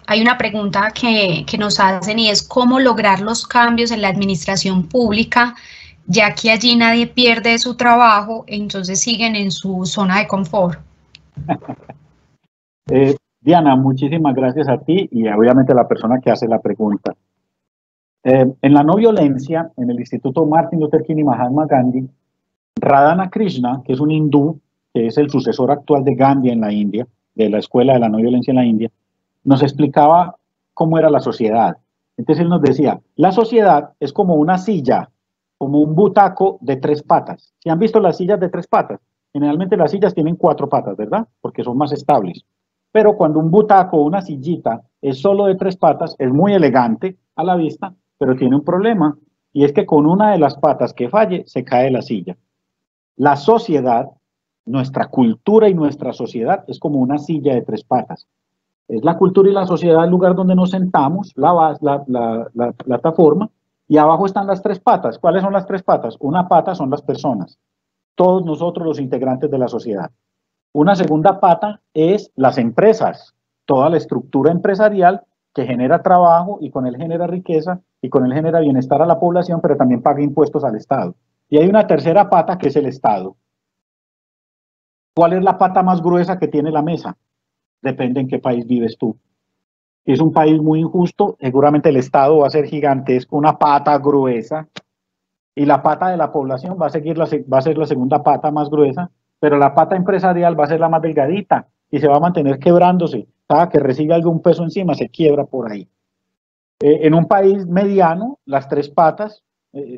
hay una pregunta que nos hacen y es cómo lograr los cambios en la administración pública, ya que allí nadie pierde su trabajo, entonces siguen en su zona de confort. Diana, muchísimas gracias a ti y obviamente a la persona que hace la pregunta. En la no violencia, en el Instituto Martin Luther King y Mahatma Gandhi, Radhana Krishna, que es un hindú, que es el sucesor actual de Gandhi en la India, de la Escuela de la No Violencia en la India, nos explicaba cómo era la sociedad. Entonces él nos decía, la sociedad es como una silla, como un butaco de 3 patas. ¿Sí han visto las sillas de 3 patas? Generalmente las sillas tienen 4 patas, ¿verdad? Porque son más estables. Pero cuando un butaco o una sillita es solo de 3 patas, es muy elegante a la vista, pero tiene un problema, y es que con una de las patas que falle, se cae la silla. La sociedad, nuestra cultura y nuestra sociedad es como una silla de 3 patas. Es la cultura y la sociedad el lugar donde nos sentamos, la plataforma, y abajo están las 3 patas. ¿Cuáles son las 3 patas? Una pata son las personas, todos nosotros los integrantes de la sociedad. Una segunda pata es las empresas, toda la estructura empresarial que genera trabajo y con él genera riqueza y con él genera bienestar a la población, pero también paga impuestos al Estado. Y hay una tercera pata que es el Estado. ¿Cuál es la pata más gruesa que tiene la mesa? Depende en qué país vives tú. Si es un país muy injusto, seguramente el Estado va a ser gigantesco, una pata gruesa, y la pata de la población va a ser la segunda pata más gruesa, pero la pata empresarial va a ser la más delgadita y se va a mantener quebrándose. Cada que recibe algún peso encima se quiebra por ahí. En un país mediano, las tres patas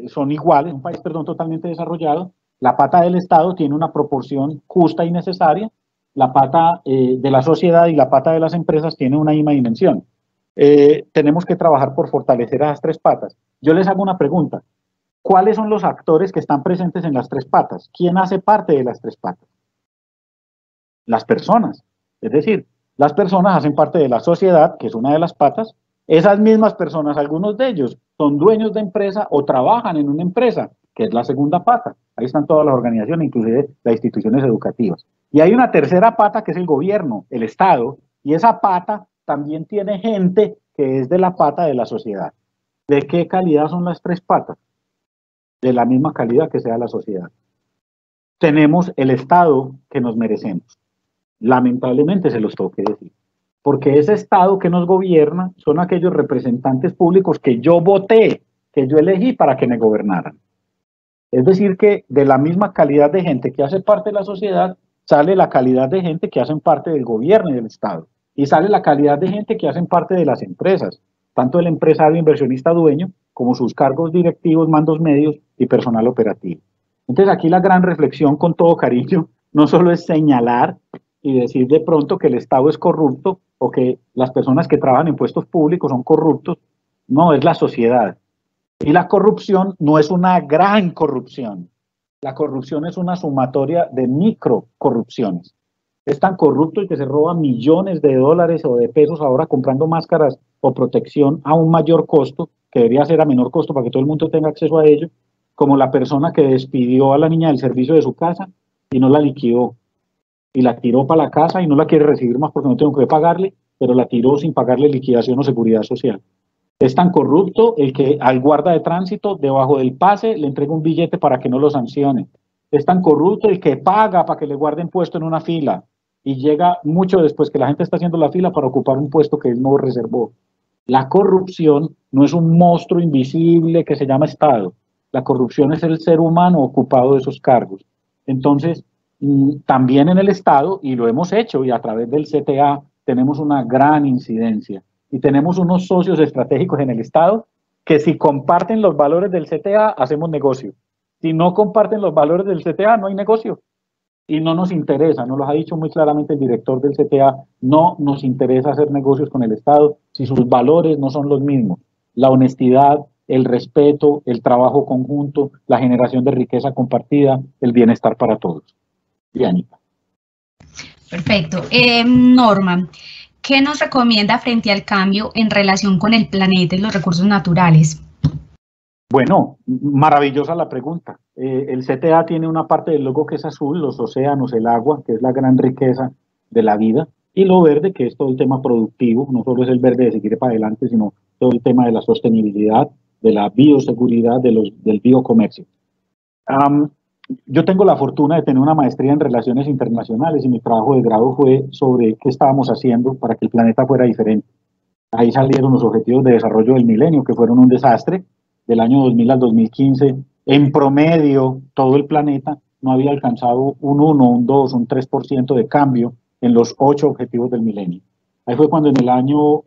son iguales, un país, perdón, totalmente desarrollado, la pata del Estado tiene una proporción justa y necesaria, la pata de la sociedad y la pata de las empresas tiene una misma dimensión. Tenemos que trabajar por fortalecer esas tres patas. Yo les hago una pregunta. ¿Cuáles son los actores que están presentes en las tres patas? ¿Quién hace parte de las tres patas? Las personas. Es decir, las personas hacen parte de la sociedad, que es una de las patas. Esas mismas personas, algunos de ellos, son dueños de empresa o trabajan en una empresa, que es la segunda pata. Ahí están todas las organizaciones, inclusive las instituciones educativas. Y hay una tercera pata que es el gobierno, el Estado, y esa pata también tiene gente que es de la pata de la sociedad. ¿De qué calidad son las tres patas? De la misma calidad que sea la sociedad. Tenemos el Estado que nos merecemos. Lamentablemente se los tengo que decir. Porque ese Estado que nos gobierna son aquellos representantes públicos que yo voté, que yo elegí para que me gobernaran. Es decir, que de la misma calidad de gente que hace parte de la sociedad, sale la calidad de gente que hacen parte del gobierno y del Estado. Y sale la calidad de gente que hacen parte de las empresas, tanto el empresario, inversionista, dueño, como sus cargos directivos, mandos medios y personal operativo. Entonces aquí la gran reflexión, con todo cariño, no solo es señalar y decir de pronto que el Estado es corrupto o que las personas que trabajan en puestos públicos son corruptos, no, es la sociedad. Y la corrupción no es una gran corrupción. La corrupción es una sumatoria de microcorrupciones. Es tan corrupto el que se roba millones de dólares o de pesos ahora comprando máscaras o protección a un mayor costo, que debería ser a menor costo para que todo el mundo tenga acceso a ello, como la persona que despidió a la niña del servicio de su casa y no la liquidó. Y la tiró para la casa y no la quiere recibir más porque no tengo que pagarle, pero la tiró sin pagarle liquidación o seguridad social. Es tan corrupto el que al guarda de tránsito, debajo del pase, le entrega un billete para que no lo sancione. Es tan corrupto el que paga para que le guarden puesto en una fila y llega mucho después que la gente está haciendo la fila para ocupar un puesto que él no reservó. La corrupción no es un monstruo invisible que se llama Estado. La corrupción es el ser humano ocupado de esos cargos. Entonces, también en el Estado, y lo hemos hecho, y a través del CTA tenemos una gran incidencia. Y tenemos unos socios estratégicos en el Estado que si comparten los valores del CTA, hacemos negocio. Si no comparten los valores del CTA, no hay negocio. Y no nos interesa, nos lo ha dicho muy claramente el director del CTA, no nos interesa hacer negocios con el Estado si sus valores no son los mismos. La honestidad, el respeto, el trabajo conjunto, la generación de riqueza compartida, el bienestar para todos. Dianita. Perfecto. Norma, ¿qué nos recomienda frente al cambio en relación con el planeta y los recursos naturales? Bueno, maravillosa la pregunta. El CTA tiene una parte del logo que es azul, los océanos, el agua, que es la gran riqueza de la vida, y lo verde, que es todo el tema productivo, no solo es el verde de seguir para adelante, sino todo el tema de la sostenibilidad, de la bioseguridad, del biocomercio. Yo tengo la fortuna de tener una maestría en relaciones internacionales y mi trabajo de grado fue sobre qué estábamos haciendo para que el planeta fuera diferente. Ahí salieron los objetivos de desarrollo del milenio, que fueron un desastre. Del año 2000 al 2015, en promedio, todo el planeta no había alcanzado un 1, un 2, un 3% de cambio en los 8 objetivos del milenio. Ahí fue cuando en el año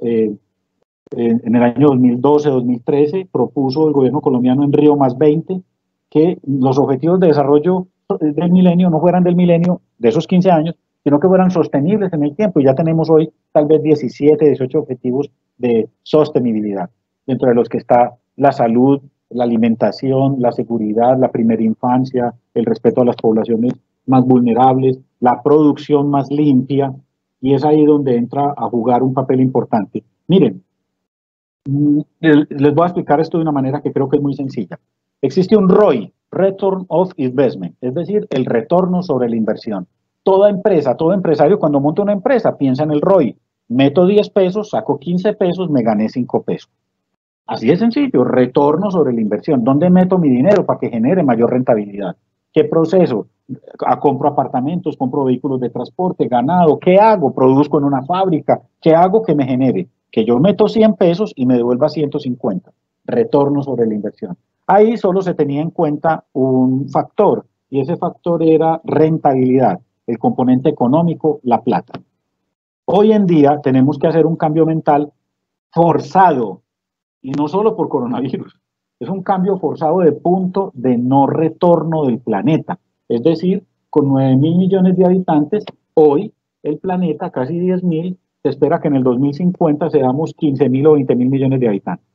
2012-2013 propuso el gobierno colombiano en Río +20 que los objetivos de desarrollo del milenio no fueran del milenio de esos 15 años, sino que fueran sostenibles en el tiempo. Y ya tenemos hoy tal vez 17, 18 objetivos de sostenibilidad, dentro de los que está la salud, la alimentación, la seguridad, la primera infancia, el respeto a las poblaciones más vulnerables, la producción más limpia, y es ahí donde entra a jugar un papel importante. Miren, les voy a explicar esto de una manera que creo que es muy sencilla. Existe un ROI, Return of Investment, es decir, el retorno sobre la inversión. Toda empresa, todo empresario cuando monta una empresa piensa en el ROI. Meto 10 pesos, saco 15 pesos, me gané 5 pesos. Así de sencillo, retorno sobre la inversión. ¿Dónde meto mi dinero para que genere mayor rentabilidad? ¿Qué proceso? Compro apartamentos, compro vehículos de transporte, ganado. ¿Qué hago? Produzco en una fábrica. ¿Qué hago que me genere? Que yo meto 100 pesos y me devuelva 150. Retorno sobre la inversión. Ahí solo se tenía en cuenta un factor, y ese factor era rentabilidad, el componente económico, la plata. Hoy en día tenemos que hacer un cambio mental forzado. y no solo por coronavirus, es un cambio forzado de punto de no retorno del planeta. Es decir, con 9.000 millones de habitantes, hoy el planeta, casi 10.000, se espera que en el 2050 seamos 15.000 o 20.000 millones de habitantes.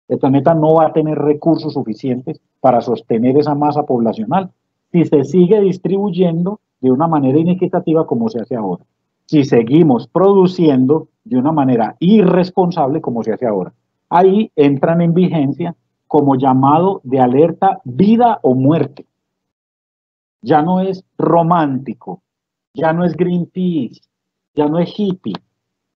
El planeta no va a tener recursos suficientes para sostener esa masa poblacional si se sigue distribuyendo de una manera inequitativa como se hace ahora. Si seguimos produciendo de una manera irresponsable como se hace ahora. Ahí entran en vigencia como llamado de alerta vida o muerte. Ya no es romántico, ya no es Greenpeace, ya no es hippie,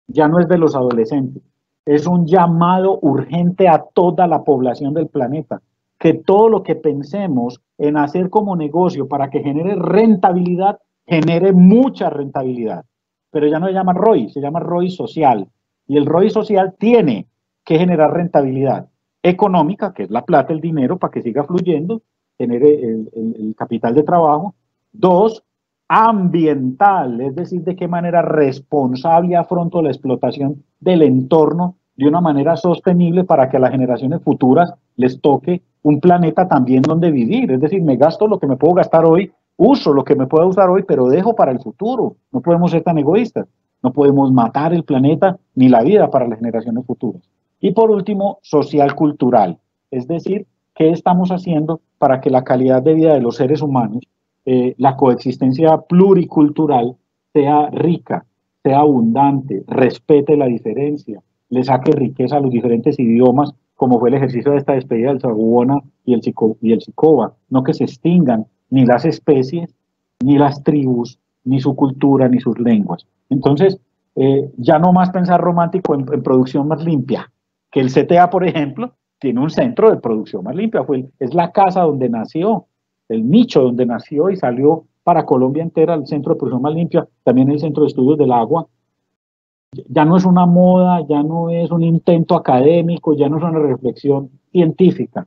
ya no es de los adolescentes. Es un llamado urgente a toda la población del planeta, que todo lo que pensemos en hacer como negocio para que genere rentabilidad, genere mucha rentabilidad. Pero ya no se llama ROI, se llama ROI social. Y el ROI social tiene que generar rentabilidad económica, que es la plata, el dinero, para que siga fluyendo, genere el capital de trabajo. Dos, ambiental, es decir, de qué manera responsable afronto la explotación del entorno de una manera sostenible para que a las generaciones futuras les toque un planeta también donde vivir. Es decir, me gasto lo que me puedo gastar hoy, uso lo que me puedo usar hoy, pero dejo para el futuro. No podemos ser tan egoístas. No podemos matar el planeta ni la vida para las generaciones futuras. Y por último, social-cultural, es decir, ¿qué estamos haciendo para que la calidad de vida de los seres humanos, la coexistencia pluricultural, sea rica, sea abundante, respete la diferencia, le saque riqueza a los diferentes idiomas, como fue el ejercicio de esta despedida del Saguona y el Sicoba, no que se extingan ni las especies, ni las tribus, ni su cultura, ni sus lenguas. Entonces, ya no más pensar romántico en producción más limpia, que el CTA, por ejemplo, tiene un centro de producción más limpia, es la casa donde nació, el nicho donde nació y salió para Colombia entera el centro de producción más limpia, también el centro de estudios del agua. Ya no es una moda, ya no es un intento académico, ya no es una reflexión científica,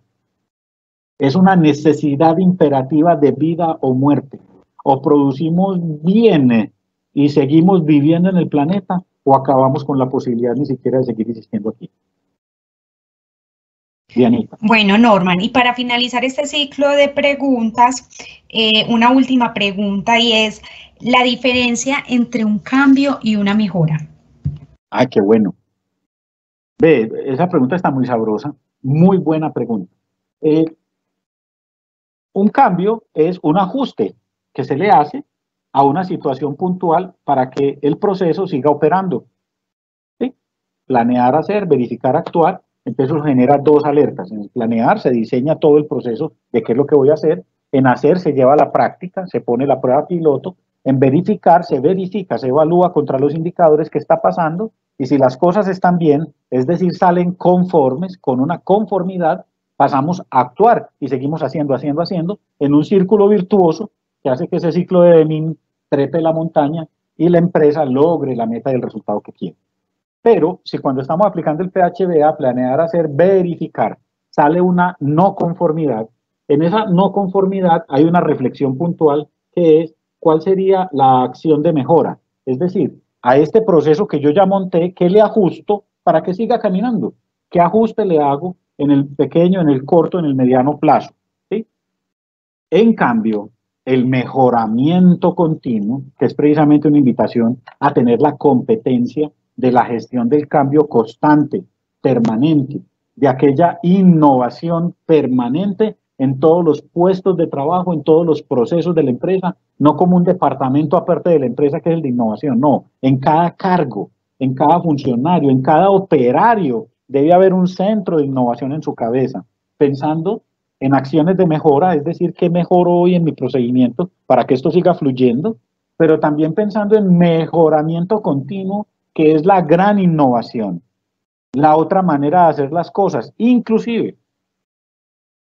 es una necesidad imperativa de vida o muerte. O producimos bien y seguimos viviendo en el planeta, o acabamos con la posibilidad ni siquiera de seguir existiendo aquí. Dianita. Bueno, Norman, y para finalizar este ciclo de preguntas, una última pregunta y es la diferencia entre un cambio y una mejora. Ay, qué bueno. Ve, esa pregunta está muy sabrosa, muy buena pregunta. Un cambio es un ajuste que se le hace a una situación puntual para que el proceso siga operando. ¿Sí? Planear, hacer, verificar, actuar. Entonces eso genera dos alertas. En el planear se diseña todo el proceso de qué es lo que voy a hacer. En hacer se lleva a la práctica, se pone la prueba piloto. En verificar se verifica, se evalúa contra los indicadores qué está pasando. Y si las cosas están bien, es decir, salen conformes, con una conformidad, pasamos a actuar y seguimos haciendo en un círculo virtuoso que hace que ese ciclo de Deming trepe la montaña y la empresa logre la meta y el resultado que quiere. Pero si cuando estamos aplicando el PHBA, planear, hacer, verificar, sale una no conformidad, en esa no conformidad hay una reflexión puntual que es cuál sería la acción de mejora. Es decir, a este proceso que yo ya monté, ¿qué le ajusto para que siga caminando? ¿Qué ajuste le hago en el pequeño, en el corto, en el mediano plazo? ¿Sí? En cambio, el mejoramiento continuo, que es precisamente una invitación a tener la competencia de la gestión del cambio constante, permanente, de aquella innovación permanente en todos los puestos de trabajo, en todos los procesos de la empresa, no como un departamento aparte de la empresa que es el de innovación, no, en cada cargo, en cada funcionario, en cada operario, debe haber un centro de innovación en su cabeza, pensando en acciones de mejora, es decir, qué mejoro hoy en mi procedimiento para que esto siga fluyendo, pero también pensando en mejoramiento continuo, que es la gran innovación, la otra manera de hacer las cosas, inclusive,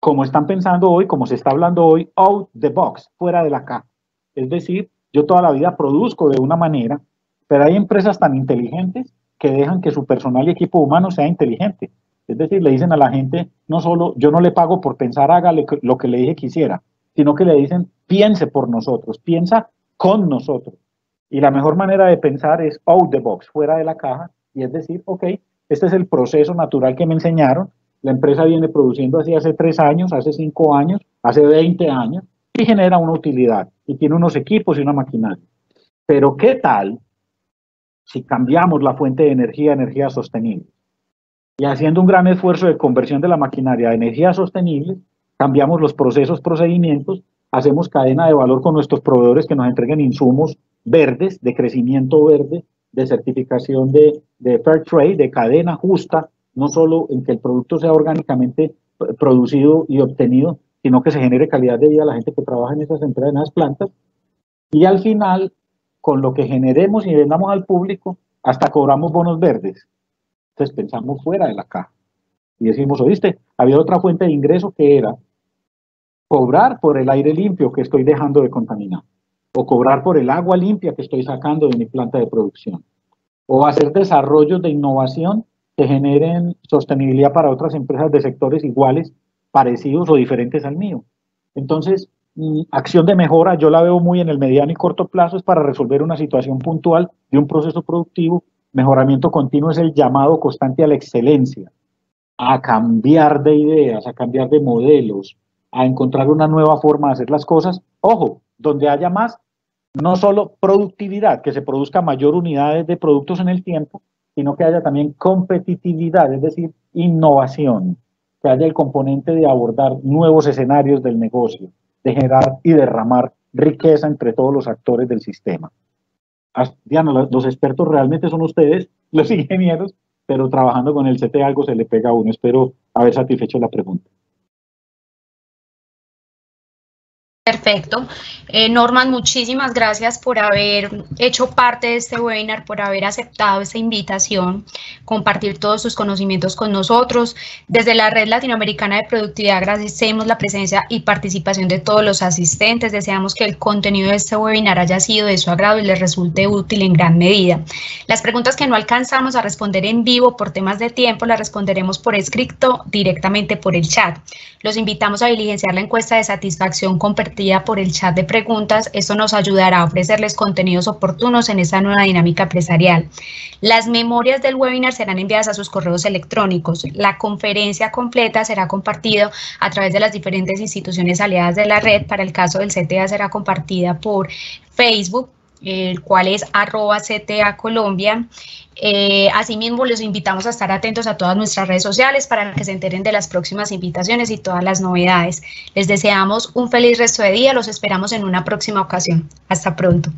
como están pensando hoy, como se está hablando hoy, out the box, fuera de la caja. Es decir, yo toda la vida produzco de una manera, pero hay empresas tan inteligentes que dejan que su personal y equipo humano sea inteligente. Es decir, le dicen a la gente, no solo, yo no le pago por pensar, hágale lo que le dije que hiciera, sino que le dicen, piense por nosotros, piensa con nosotros. Y la mejor manera de pensar es out the box, fuera de la caja, y es decir, ok, este es el proceso natural que me enseñaron. La empresa viene produciendo así hace 3 años, hace 5 años, hace 20 años, y genera una utilidad, y tiene unos equipos y una maquinaria. Pero ¿qué tal si cambiamos la fuente de energía a energía sostenible? Y haciendo un gran esfuerzo de conversión de la maquinaria a energía sostenible, cambiamos los procesos, procedimientos, hacemos cadena de valor con nuestros proveedores que nos entreguen insumos verdes, de crecimiento verde, de certificación de fair trade, de cadena justa, no solo en que el producto sea orgánicamente producido y obtenido, sino que se genere calidad de vida a la gente que trabaja en esas empresas, en esas plantas. Y al final, con lo que generemos y vendamos al público, hasta cobramos bonos verdes. Entonces pensamos fuera de la caja y decimos, oíste, había otra fuente de ingreso que era cobrar por el aire limpio que estoy dejando de contaminar, o cobrar por el agua limpia que estoy sacando de mi planta de producción, o hacer desarrollos de innovación que generen sostenibilidad para otras empresas de sectores iguales, parecidos o diferentes al mío. Entonces, acción de mejora, yo la veo muy en el mediano y corto plazo, es para resolver una situación puntual de un proceso productivo. Mejoramiento continuo es el llamado constante a la excelencia, a cambiar de ideas, a cambiar de modelos, a encontrar una nueva forma de hacer las cosas. Ojo, donde haya más, no solo productividad, que se produzca mayor unidades de productos en el tiempo, sino que haya también competitividad, es decir, innovación, que haya el componente de abordar nuevos escenarios del negocio, de generar y derramar riqueza entre todos los actores del sistema. Diana, los expertos realmente son ustedes, los ingenieros, pero trabajando con el CT algo se le pega a uno. Espero haber satisfecho la pregunta. Perfecto. Norman, muchísimas gracias por haber hecho parte de este webinar, por haber aceptado esta invitación, compartir todos sus conocimientos con nosotros. Desde la Red Latinoamericana de Productividad agradecemos la presencia y participación de todos los asistentes. Deseamos que el contenido de este webinar haya sido de su agrado y les resulte útil en gran medida. Las preguntas que no alcanzamos a responder en vivo por temas de tiempo las responderemos por escrito directamente por el chat. Los invitamos a diligenciar la encuesta de satisfacción compartida por el chat de preguntas. Esto nos ayudará a ofrecerles contenidos oportunos en esta nueva dinámica empresarial. Las memorias del webinar serán enviadas a sus correos electrónicos. La conferencia completa será compartida a través de las diferentes instituciones aliadas de la red. Para el caso del CTA será compartida por Facebook, el cual es @CTA Colombia. Asimismo, los invitamos a estar atentos a todas nuestras redes sociales para que se enteren de las próximas invitaciones y todas las novedades. Les deseamos un feliz resto de día, los esperamos en una próxima ocasión. Hasta pronto.